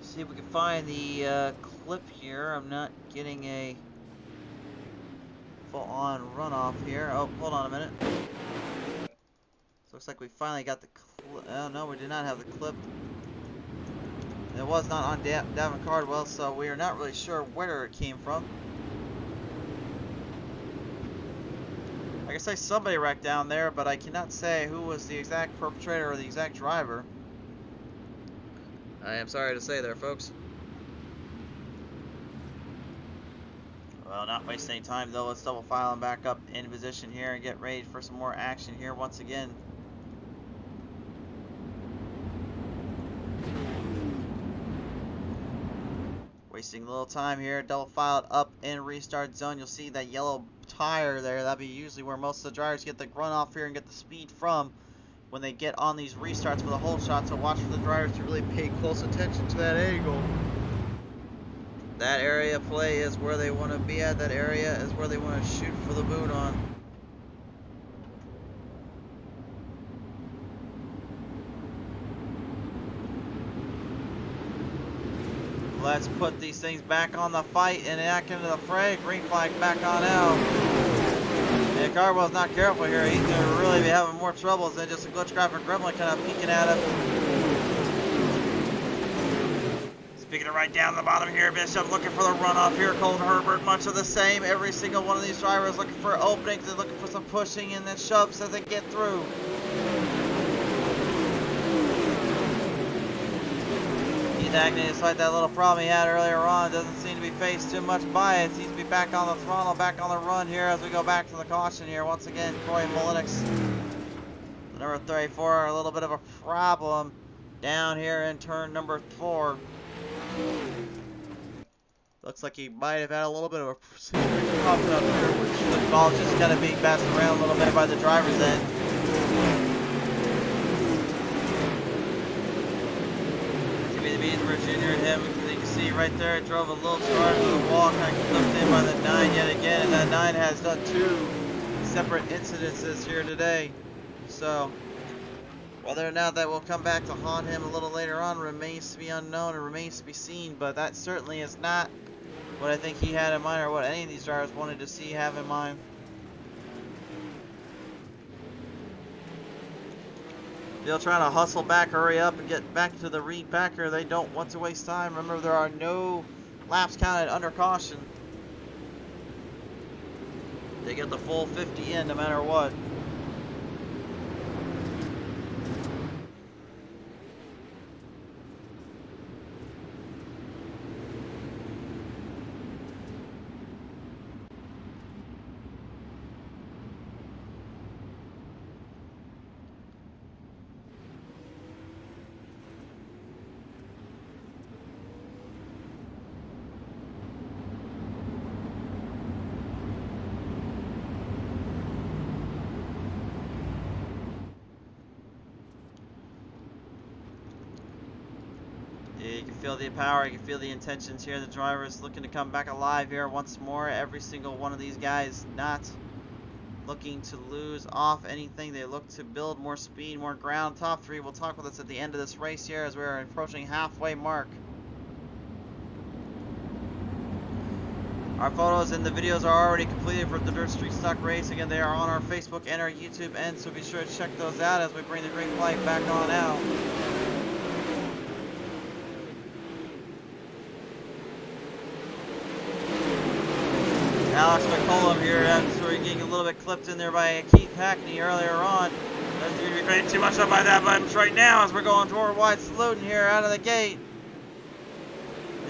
See if we can find the clip here. I'm not getting a full-on runoff here. Oh, hold on a minute. Looks like we finally got the clip. Oh, no, we did not have the clip. It was not on Davin Cardwell, so we are not really sure where it came from. I can say somebody wrecked down there, but I cannot say who was the exact perpetrator or the exact driver. I am sorry to say there, folks. Well, not wasting any time though. Let's double file and back up in position here and get ready for some more action here once again. Wasting a little time here, double filed up in restart zone. You'll see that yellow tire there. That'd be usually where most of the drivers get the run off here and get the speed from when they get on these restarts for the whole shot. So watch for the drivers to really pay close attention to that angle. That area of play is where they want to be at. That area is where they want to shoot for the boot on. Let's put these things back on the fight and back into the fray. Green flag back on out. And Cardwell's not careful here. He's going to really be having more troubles than just a glitch graphic gremlin kind of peeking at him. Speaking of right down the bottom here, Bishop looking for the runoff here. Colton Herbert, much of the same. Every single one of these drivers looking for openings and looking for some pushing and then shoves as they get through. Agnew, despite that little problem he had earlier on, doesn't seem to be faced too much by it. Seems to be back on the throttle, back on the run here as we go back to the caution here. Once again, Corey Molinix, the number 34, a little bit of a problem down here in turn number 4. Looks like he might have had a little bit of a popping up here, which the ball just kind of being passed around a little bit by the driver's end. Junior and him, you can see right there, it drove a little too hard to the wall, kind of clipped in by the 9 yet again, and that 9 has done 2 separate incidences here today. So, whether or not that will come back to haunt him a little later on remains to be unknown and remains to be seen, but that certainly is not what I think he had in mind or what any of these drivers wanted to see have in mind. They'll try to hustle back, hurry up, and get back to the repacker. They don't want to waste time. Remember, there are no laps counted under caution. They get the full 50 in no matter what. feel the power, you can feel the intentions here. The drivers looking to come back alive here once more. Every single one of these guys not looking to lose off anything. They look to build more speed, more ground. Top three will talk with us at the end of this race here as we're approaching halfway mark. Our photos and the videos are already completed for the Dirt Street Stock Race. Again, they are on our Facebook and our YouTube end, so be sure to check those out as we bring the green flight back on out. Alex McCollum here, after getting a little bit clipped in there by Keith Hackney earlier on. Doesn't seem to be paying too much up by that much right now as we're going toward wide saluting here out of the gate.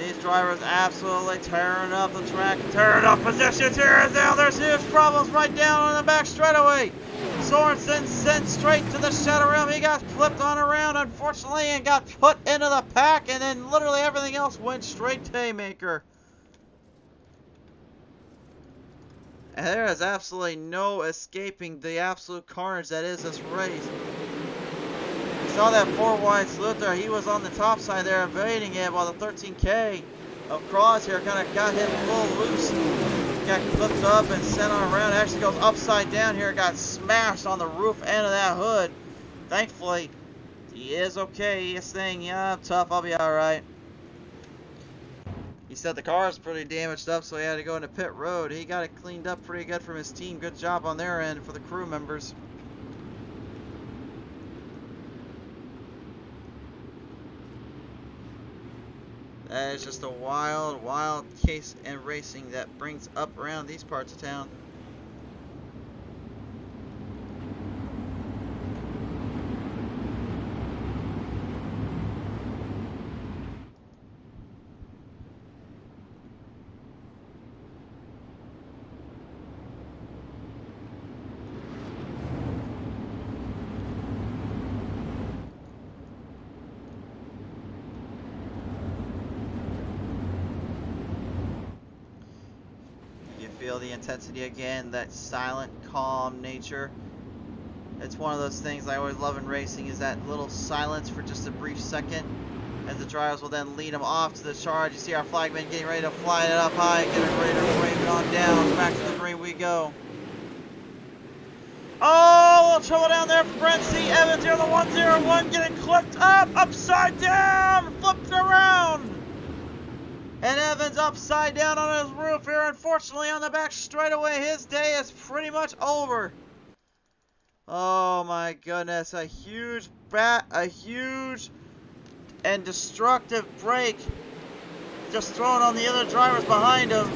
These drivers absolutely tearing up the track, tearing up positions here, and now there's huge problems right down on the back straightaway. Sorensen sent straight to the shadow realm. He got flipped on around, unfortunately, and got put into the pack, and then literally everything else went straight to haymaker. And there is absolutely no escaping the absolute carnage that is this race. You saw that 4 wide salute there. He was on the top side there evading it while the 13K of Crosshair kind of got him full loose. Got flipped up and sent on around. It actually goes upside down here. Got smashed on the roof end of that hood. Thankfully, he is okay. He is saying, yeah, I'm tough. I'll be alright. He said the car is pretty damaged up, so he had to go into pit road. He got it cleaned up pretty good from his team. Good job on their end for the crew members. That is just a wild, wild case in racing that brings up around these parts of town. Feel the intensity again, that silent, calm nature. It's one of those things I always love in racing, is that little silence for just a brief second as the drivers will then lead them off to the charge. You see our flagman getting ready to fly it up high, getting ready to wave it on down. Back to the green we go. Oh, a little trouble down there for Brent C. Evans here on the 101, getting clipped up, upside down, flipped around. And Evans upside down on his roof here. Unfortunately, on the back straightaway, his day is pretty much over. Oh my goodness, a huge and destructive break just thrown on the other drivers behind him.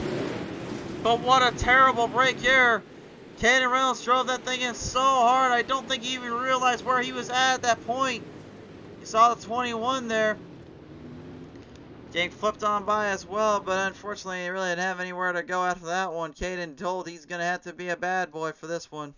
But what a terrible break here. Caden Reynolds drove that thing in so hard, I don't think he even realized where he was at that point. You saw the 21 there getting flipped on by as well, but unfortunately he really didn't have anywhere to go after that one. Caden told he's going to have to be a bad boy for this one.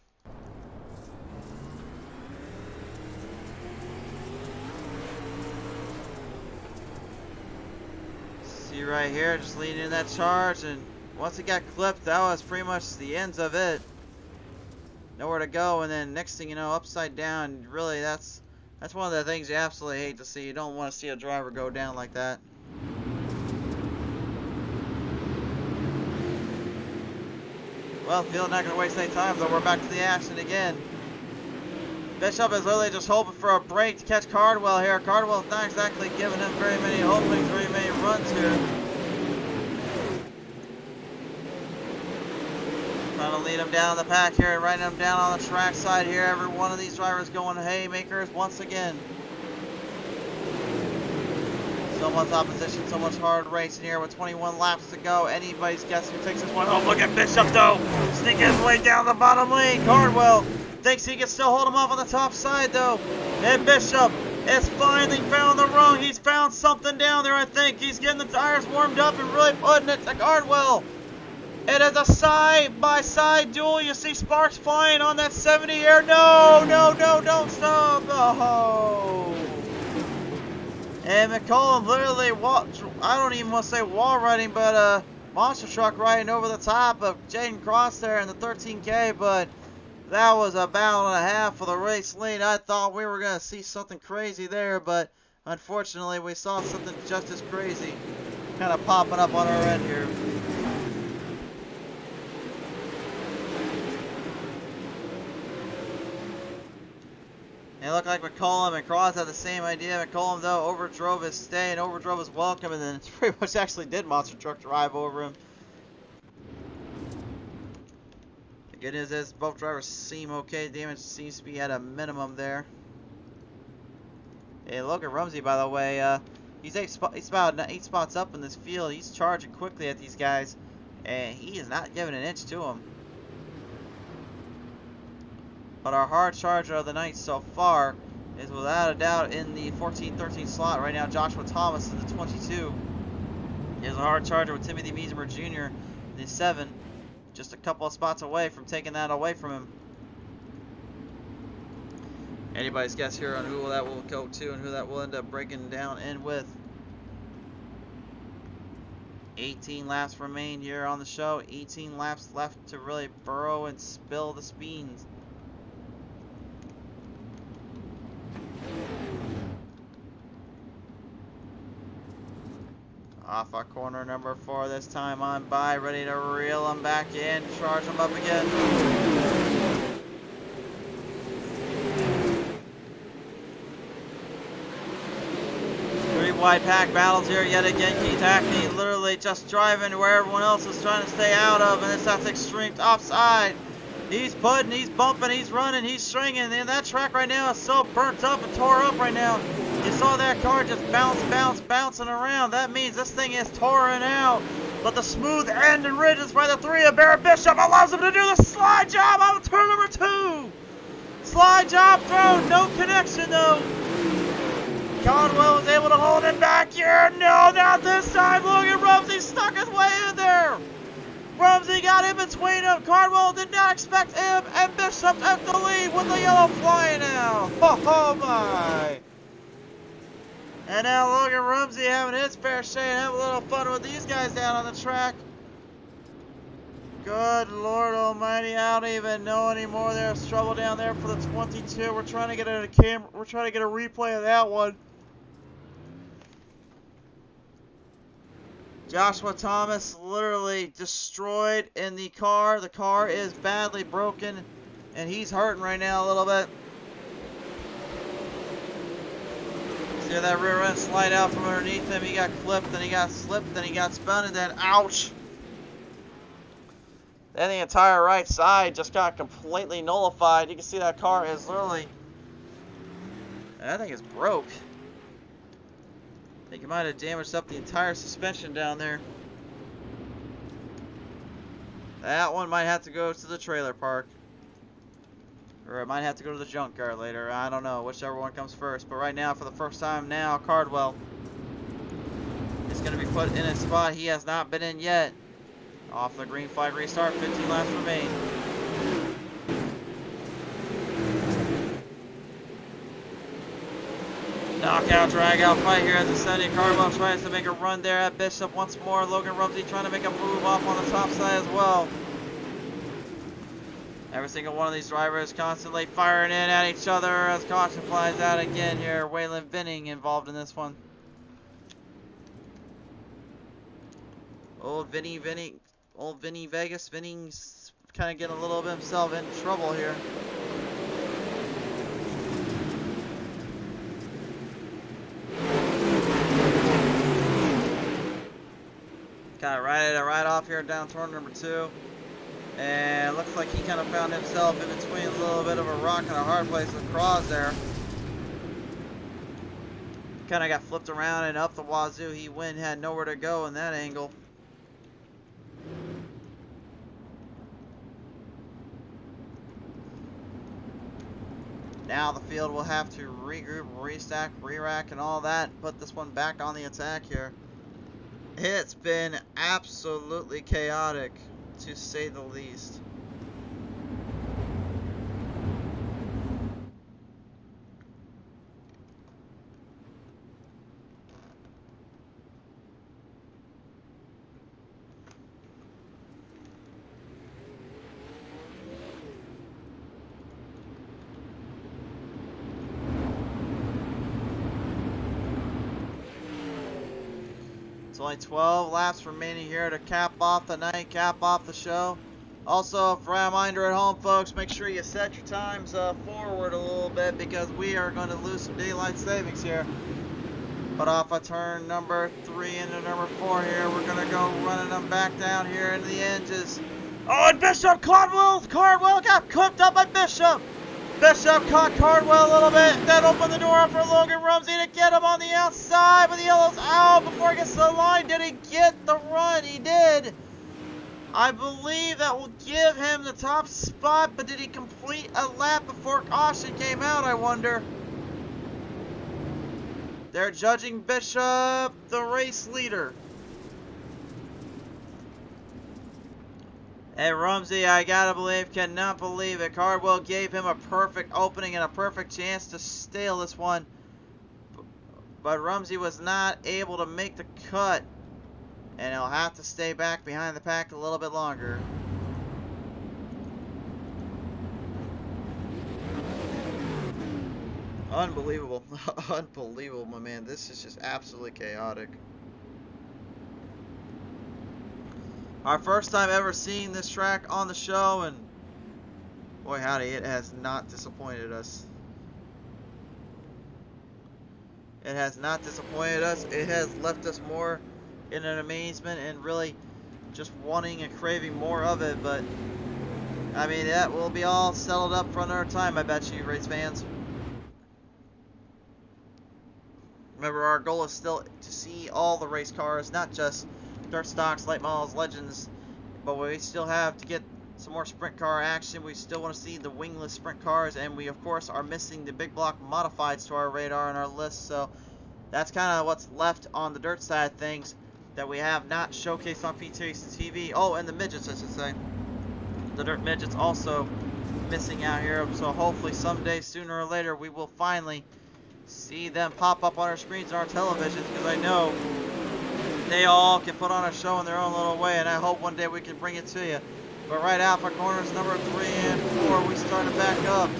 See right here, just leading in that charge, and once it got clipped, that was pretty much the ends of it. Nowhere to go, and then next thing you know, upside down. Really, that's one of the things you absolutely hate to see. You don't want to see a driver go down like that. Well, Field not going to waste any time, though. We're back to the action again. Bishop is literally just hoping for a break to catch Cardwell here. Cardwell's not exactly giving him very many openings, very many runs here. Trying to lead him down the pack here and riding him down on the track side here. Every one of these drivers going haymakers once again. So much opposition, so much hard racing here with 21 laps to go. Anybody's guess who takes this one home. Look at Bishop though, sneaking his way down the bottom lane. Cardwell thinks he can still hold him off on the top side though. And Bishop has finally found the rung. He's found something down there, I think. He's getting the tires warmed up and really putting it to Cardwell. It is a side-by-side duel. You see sparks flying on that 70 here. No, don't stop. Oh. And McCollum literally, I don't even want to say wall riding, but monster truck riding over the top of Jaden Cross there in the 13K, but that was a battle and a half for the race lead. I thought we were going to see something crazy there, but Unfortunately, we saw something just as crazy kind of popping up on our end here. And it looked like McCollum and Cross had the same idea. McCollum, though, overdrove his stay and overdrove his welcome, and then pretty much actually did monster truck drive over him. The good news is both drivers seem okay. Damage seems to be at a minimum there. Hey, Logan Rumsey, by the way, he's about 8 spots up in this field. He's charging quickly at these guys, and he is not giving an inch to them. But our hard charger of the night so far is without a doubt in the 14-13 slot right now. Joshua Thomas in the 22. Here's a hard charger with Timothy Meismer Jr. in the 7. Just a couple of spots away from taking that away from him. Anybody's guess here on who that will go to and who that will end up breaking down in with. 18 laps remain here on the show. 18 laps left to really burrow and spill the beans. Off our corner number 4 this time on by, ready to reel them back in, charge them up again. 3 wide pack battles here yet again. Keith Hackney literally just driving where everyone else is trying to stay out of, and it's that extreme offside. He's putting, he's bumping, he's running, he's stringing, and that track right now is so burnt up and tore up right now. You saw that car just bouncing around. That means this thing is torn out. But the smooth end and ridges by the 3 of Barrett Bishop allows him to do the slide job on turn number 2. Slide job thrown, no connection though. Conwell was able to hold him back here. No, not this time. Logan Rumsey stuck his way in there. Rumsey got in between them. Cardwell did not expect him, and Bishop at the lead with the yellow flying out. Oh my. And now Logan Rumsey having his fair share and have a little fun with these guys down on the track. Good Lord Almighty, I don't even know anymore. There's trouble down there for the 22. We're trying to get a camera. We're trying to get a replay of that one. Joshua Thomas literally destroyed in the car. The car is badly broken, and he's hurting right now a little bit. See that rear end slide out from underneath him. He got clipped, then he got slipped, then he got spun, and then ouch. Then the entire right side just got completely nullified. You can see that car is literally, I think it's broke. I think it might have damaged up the entire suspension down there. That one might have to go to the trailer park. Or it might have to go to the junkyard later. I don't know, whichever one comes first. But right now, for the first time now, Cardwell is going to be put in a spot he has not been in yet. Off the green flag restart, 15 laps remain. Knockout, drag out fight here as the Sunday Cardwell tries to make a run there at Bishop once more. Logan Rumsey trying to make a move off on the top side as well. Every single one of these drivers constantly firing in at each other as caution flies out again here. Waylon Vinning involved in this one. Old Vinny Vegas. Vinning's kind of getting a little bit himself in trouble here. Kind of right off here down turn number 2. And it looks like he kind of found himself in between a little bit of a rock and a hard place with Cross there. Kind of got flipped around and up the wazoo. He had nowhere to go in that angle. Now the field will have to regroup, restack, re-rack, and all that. Put this one back on the attack here. It's been absolutely chaotic, to say the least. only 12 laps remaining here to cap off the night, cap off the show. Also, for a reminder at home, folks, make sure you set your times forward a little bit because we are going to lose some daylight savings here. But off of turn number 3 into number 4 here, we're going to go running them back down here into the edges. Oh, and Bishop Cardwell got clipped up by Bishop. Bishop caught Cardwell a little bit, then opened the door up for Logan Rumsey to get him on the outside, but the yellow's out before he gets to the line. Did he get the run? He did. I believe that will give him the top spot, but did he complete a lap before caution came out, I wonder? They're judging Bishop the race leader. And Rumsey, I gotta believe, cannot believe it. Cardwell gave him a perfect opening and a perfect chance to steal this one. But Rumsey was not able to make the cut. And he'll have to stay back behind the pack a little bit longer. Unbelievable. Unbelievable, my man. This is just absolutely chaotic. Our first time ever seeing this track on the show, and boy howdy, it has not disappointed us. It has not disappointed us. It has left us more in an amazement and really just wanting and craving more of it. But I mean, that will be all settled up for another time, I bet you, race fans. Remember, our goal is still to see all the race cars, not just dirt stocks, late models, legends, but we still have to get some more sprint car action. We still want to see the wingless sprint cars, and we of course are missing the big block modifieds to our radar and our list. So that's kind of what's left on the dirt side of things that we have not showcased on PTM Racing TV. Oh, and the midgets, I should say. The dirt midgets also missing out here. So hopefully someday, sooner or later, we will finally see them pop up on our screens and our televisions, because I know they all can put on a show in their own little way, and I hope one day we can bring it to you. But right out for corners number 3 and 4, we started back up.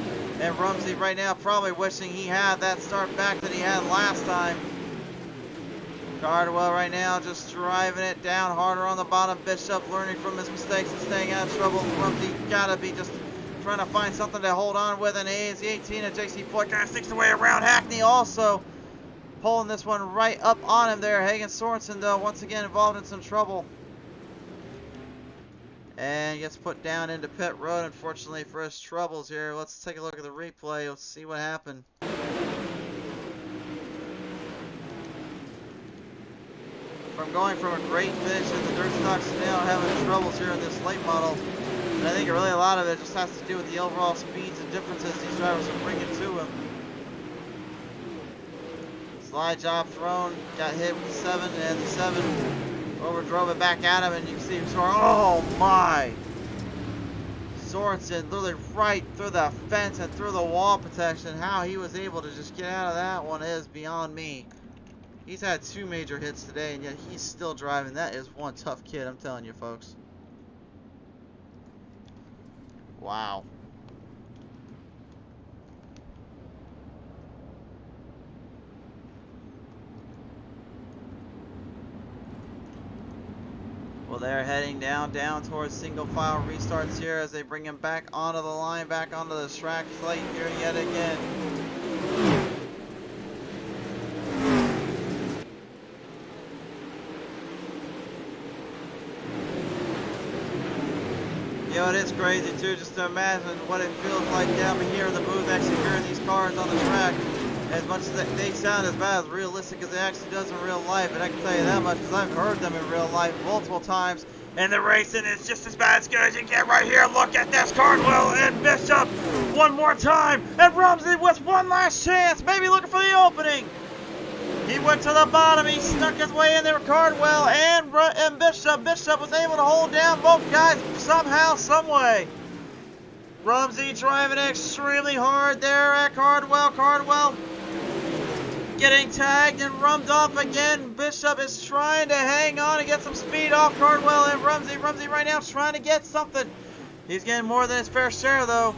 And Rumsey right now probably wishing he had that start back that he had last time. Cardwell right now just driving it down harder on the bottom. Bishop learning from his mistakes and staying out of trouble. Rumsey gotta be just trying to find something to hold on with. And AZ 18 and JC Floyd kind of sticks away around Hackney also. Pulling this one right up on him there. Hagen Sorensen, though, once again involved in some trouble. And gets put down into pit road, unfortunately, for his troubles here. Let's take a look at the replay. Let's see what happened. From going from a great finish in the dirt stocks to now having troubles here in this late model. And I think really a lot of it just has to do with the overall speeds and differences these drivers are bringing to him. Slide job thrown, got hit with the 7, and the 7 overdrove it back at him, and you can see him soaring. Oh my! Sorensen literally right through the fence and through the wall protection. How he was able to just get out of that one is beyond me. He's had 2 major hits today, and yet he's still driving. That is one tough kid, I'm telling you, folks. Wow. Well, they're heading down towards single file restarts here as they bring him back onto the line, back onto the track slate here yet again. You know, it is crazy too, just to imagine what it feels like down here in the booth actually hearing these cars on the track. As much as they sound as bad as realistic as it actually does in real life, and I can tell you that much because I've heard them in real life multiple times. And the racing is just as bad as good as you get right here. Look at this, Cardwell and Bishop one more time. And Rumsey with one last chance, maybe looking for the opening. He went to the bottom, he snuck his way in there with Cardwell and Bishop. Bishop was able to hold down both guys somehow, someway. Rumsey driving extremely hard there at Cardwell. Cardwell getting tagged and rummed off again. Bishop is trying to hang on and get some speed off Cardwell and Rumsey. Rumsey right now is trying to get something. He's getting more than his fair share, though.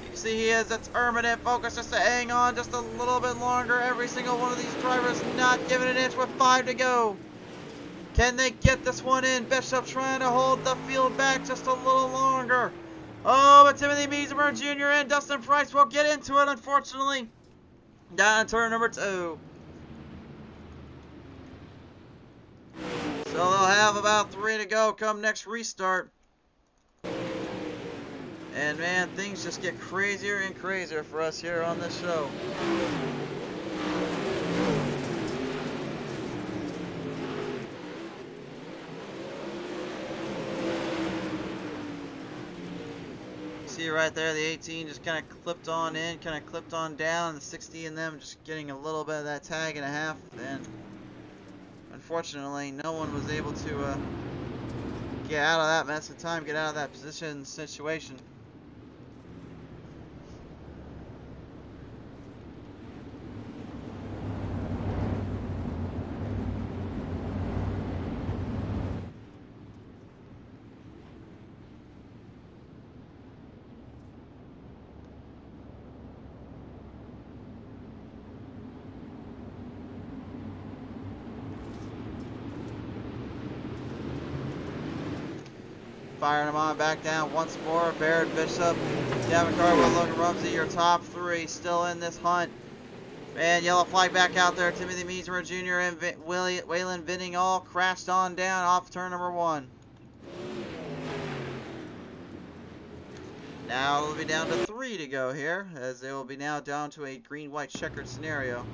You can see he is determined, focused just to hang on just a little bit longer. Every single one of these drivers not giving an inch with 5 to go. Can they get this one in? Bishop trying to hold the field back just a little longer. Oh, but Timothy Meismer Jr. and Dustin Price will get into it, unfortunately. Down in turn number 2. So they'll have about 3 to go come next restart. And man, things just get crazier and crazier for us here on this show. See right there, the 18 just kind of clipped on in, kind of clipped on down. The 60 in them just getting a little bit of that tag and a half. And unfortunately, no one was able to get out of that mess of time, get out of that position situation. Firing him on back down once more. Barrett, Bishop, Gavin Cardwell, Logan Rumsey, your top 3 still in this hunt. And yellow flag back out there. Timothy Meismer Jr. and Waylon Vinning all crashed on down off turn number 1. Now it'll be down to 3 to go here, as they will be now down to a green-white checkered scenario.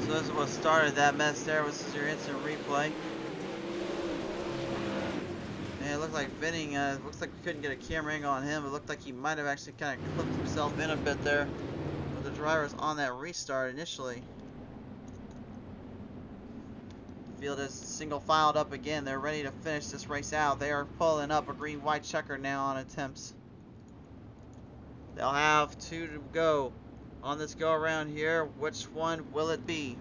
This is what started that mess there. This is your instant replay. And it looked like Vinning, looks like we couldn't get a camera angle on him. It looked like he might have actually kind of clipped himself in a bit there with the drivers on that restart initially. The field is single filed up again. They're ready to finish this race out. They are pulling up a green-white checker now on attempts. They'll have 2 to go on this go around here. Which one will it be?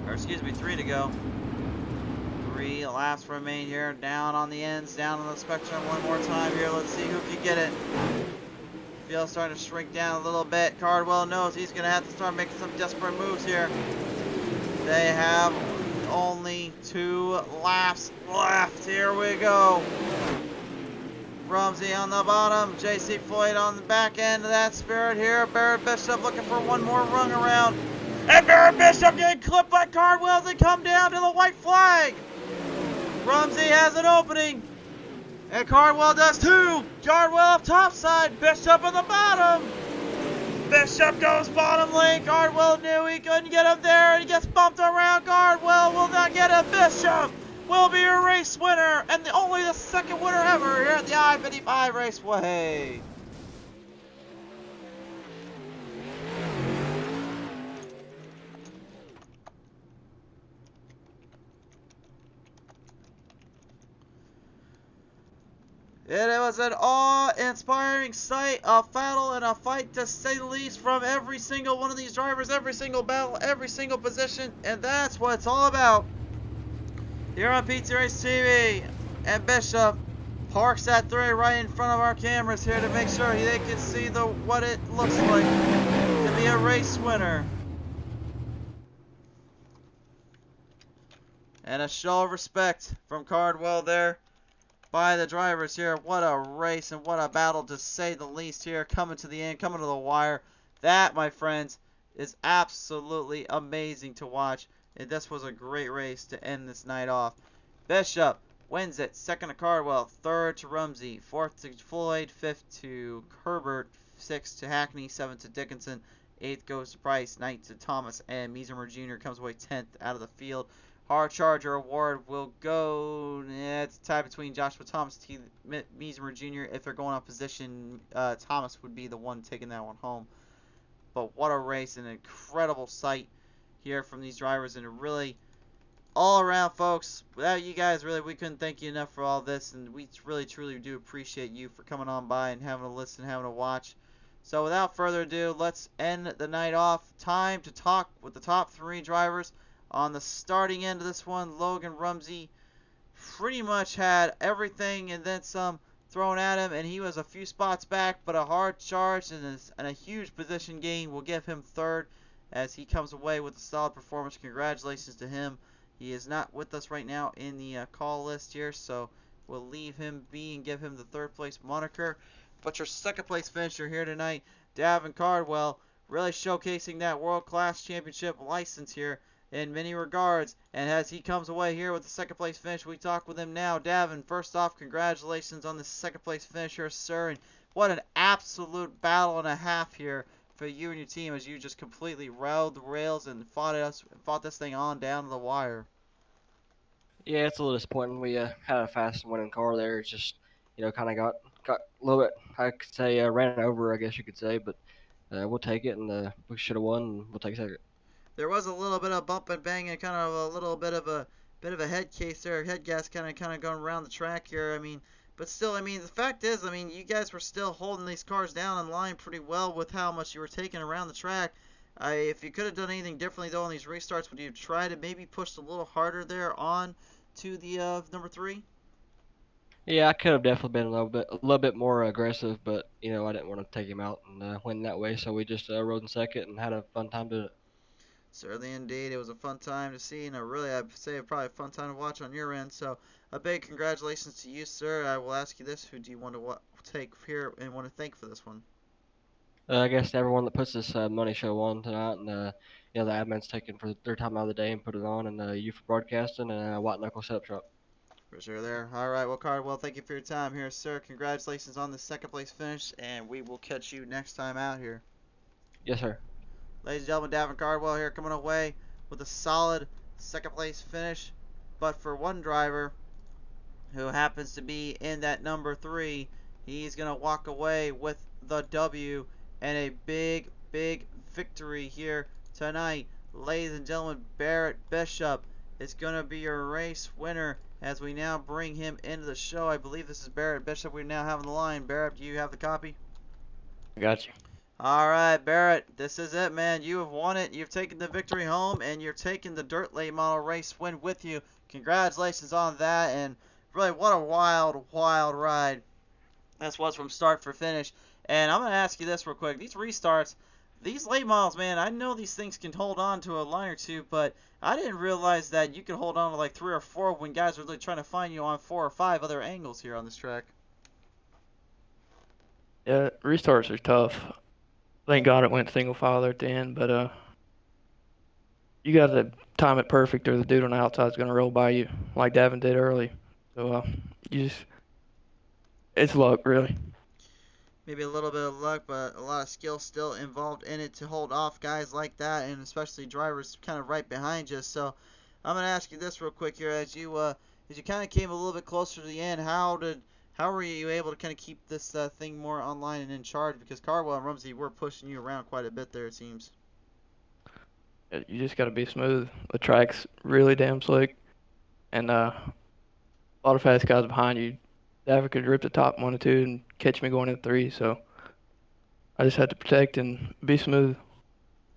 Or excuse me, 3 to go. 3 laps remain here. Down on the ends, down on the spectrum one more time here. Let's see who can get it. Field's starting to shrink down a little bit. Cardwell knows he's going to have to start making some desperate moves here. They have only 2 laps left. Here we go. Rumsey on the bottom, J.C. Floyd on the back end of that spirit here. Barrett Bishop looking for one more rung around. And Barrett Bishop getting clipped by Cardwell as they come down to the white flag. Rumsey has an opening. And Cardwell does too. Cardwell up top side, Bishop on the bottom. Bishop goes bottom lane. Cardwell knew he couldn't get him there, and he gets bumped around. Cardwell will not get him. Bishop will be a race winner, and only the 2nd winner ever here at the I-55 Raceway. And it was an awe-inspiring sight, a battle and a fight to say the least from every single one of these drivers, every single battle, every single position, and that's what it's all about. Here on PTM Race TV, and Bishop parks that 3 right in front of our cameras here to make sure they can see what it looks like to be a race winner. And a show of respect from Cardwell there by the drivers here. What a race and what a battle to say the least here, coming to the end, coming to the wire. That, my friends, is absolutely amazing to watch. And this was a great race to end this night off. Bishop wins it. 2nd to Cardwell. 3rd to Rumsey. 4th to Floyd. 5th to Herbert. 6th to Hackney. 7th to Dickinson. 8th goes to Price. 9th to Thomas. And Meismer Jr. comes away 10th out of the field. Hard Charger Award will go. It's a tie between Joshua Thomas and Meismer Jr. If they're going on position, Thomas would be the one taking that one home. But what a race. An incredible sight here from these drivers, and a really all around, folks. Without you guys, really, we couldn't thank you enough for all this, and we really, truly do appreciate you for coming on by and having a listen, having a watch. So without further ado, let's end the night off. Time to talk with the top 3 drivers. On the starting end of this one, Logan Rumsey pretty much had everything and then some thrown at him, and he was a few spots back, but a hard charge and a huge position gain will give him 3rd as he comes away with a solid performance. Congratulations to him. He is not with us right now in the call list here, so we'll leave him be and give him the 3rd place moniker. But your 2nd place finisher here tonight, Davin Cardwell, really showcasing that world-class championship license here in many regards. And as he comes away here with the 2nd place finish, we talk with him now. Davin, first off, congratulations on the 2nd place finish here, sir. And what an absolute battle and a half here for you and your team as you just completely railed the rails and fought this thing on down to the wire. Yeah, it's a little disappointing. We had a fast winning car there. It's just, kind of got a little bit, I could say, ran over, I guess you could say. But we'll take it, and we should have won, and we'll take 2nd. There was a little bit of bump and bang and kind of a little bit of a head case there, head gas kind of going around the track here. I mean, but still, I mean, the fact is, I mean, you guys were still holding these cars down in line pretty well with how much you were taking around the track. If you could have done anything differently though on these restarts, would you try to maybe push a little harder there on to the number 3? Yeah, I could have definitely been a little bit more aggressive, but I didn't want to take him out and win that way. So we just rode in 2nd and had a fun time doing it. Certainly indeed. It was a fun time to see, and I'd say probably a fun time to watch on your end. So a big congratulations to you, sir. I will ask you this. Who do you want to take here and want to thank for this one? I guess everyone that puts this money show on tonight, and the admin's taking for their time out of the day and put it on, and you for broadcasting, and White Knuckle Setup Shop. For sure there. All right, well, Cardwell, thank you for your time here, sir. Congratulations on the 2nd place finish, and we will catch you next time out here. Yes, sir. Ladies and gentlemen, Davin Cardwell here coming away with a solid 2nd place finish. But for one driver who happens to be in that number 3, he's going to walk away with the W and a big, big victory here tonight. Ladies and gentlemen, Barrett Bishop is going to be your race winner as we now bring him into the show. I believe this is Barrett Bishop we now have on the line. Barrett, do you have the copy? I got you. All right, Barrett, this is it, man. You have won it. You've taken the victory home, and you're taking the Dirt Late Model Race win with you. Congratulations on that, and really, what a wild, wild ride this was from start for finish. And I'm going to ask you this real quick. These restarts, these late models, man, I know these things can hold on to a line or two, but I didn't realize that you could hold on to like 3 or 4 when guys are really trying to find you on 4 or 5 other angles here on this track. Yeah, restarts are tough. Thank God it went single file there at the end, but you got to time it perfect or the dude on the outside is going to roll by you like Davin did early. So it's luck, really. Maybe a little bit of luck, but a lot of skill still involved in it to hold off guys like that, and especially drivers kind of right behind you. So I'm going to ask you this real quick here. As you kind of came a little bit closer to the end, how were you able to kind of keep this thing more online and in charge? Because Cardwell and Rumsey were pushing you around quite a bit there, it seems. You just got to be smooth. The track's really damn slick, and a lot of fast guys behind you. Davin could rip the top 1 or 2 and catch me going in 3, so I just had to protect and be smooth.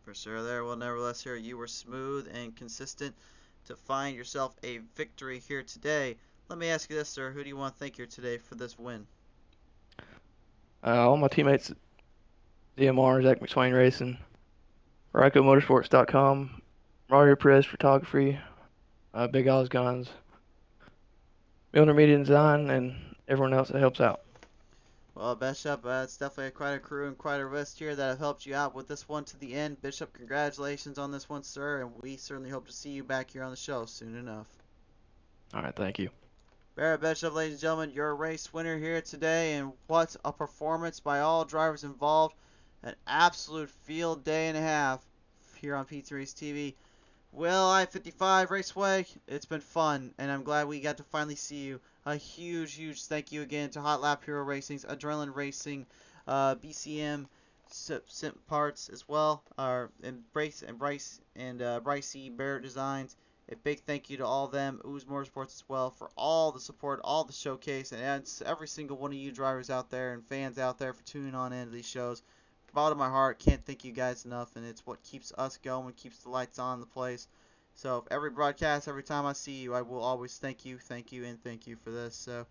For sure there. Well, nevertheless here, you were smooth and consistent to find yourself a victory here today. Let me ask you this, sir. Who do you want to thank here today for this win? All my teammates, DMR, Zach McSwain Racing, RycoMotorsports.com, Mario Perez Photography, Big Oz Guns, Milner Media Design, and everyone else that helps out. Well, Bishop, it's definitely quite a crew and quite a list here that have helped you out with this one to the end. Bishop, congratulations on this one, sir, and we certainly hope to see you back here on the show soon enough. All right, thank you. Barrett Bishop, ladies and gentlemen, your race winner here today, and what a performance by all drivers involved. An absolute field day and a half here on PTM Race TV. Will I-55 Raceway, it's been fun, and I'm glad we got to finally see you. A huge, huge thank you again to HotLap Hero Racing's Adrenaline Racing, BCM Sim Parts as well, and Bryce E. Barrett Designs, A big thank you to all of them, Ooze Motorsports as well, for all the support, all the showcase, and every single one of you drivers out there and fans out there for tuning on into these shows. From the bottom of my heart, can't thank you guys enough, and it's what keeps us going, keeps the lights on in the place. So every broadcast, every time I see you, I will always thank you, and thank you for this. So,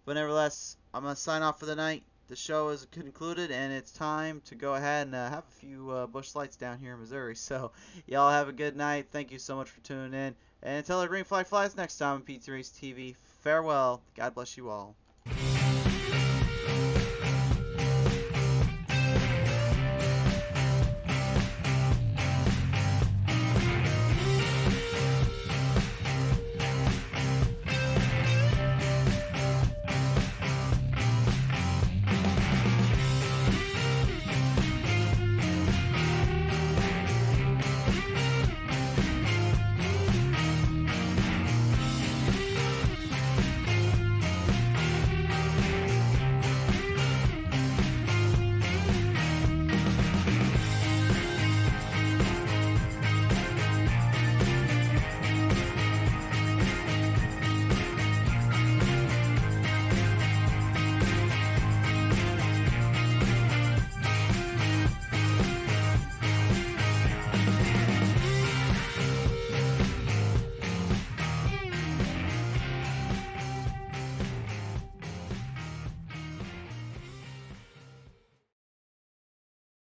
but nevertheless, I'm going to sign off for the night. The show is concluded, and it's time to go ahead and have a few bush lights down here in Missouri. So, y'all have a good night. Thank you so much for tuning in. And until the green flag flies next time on PTM Race TV, farewell. God bless you all.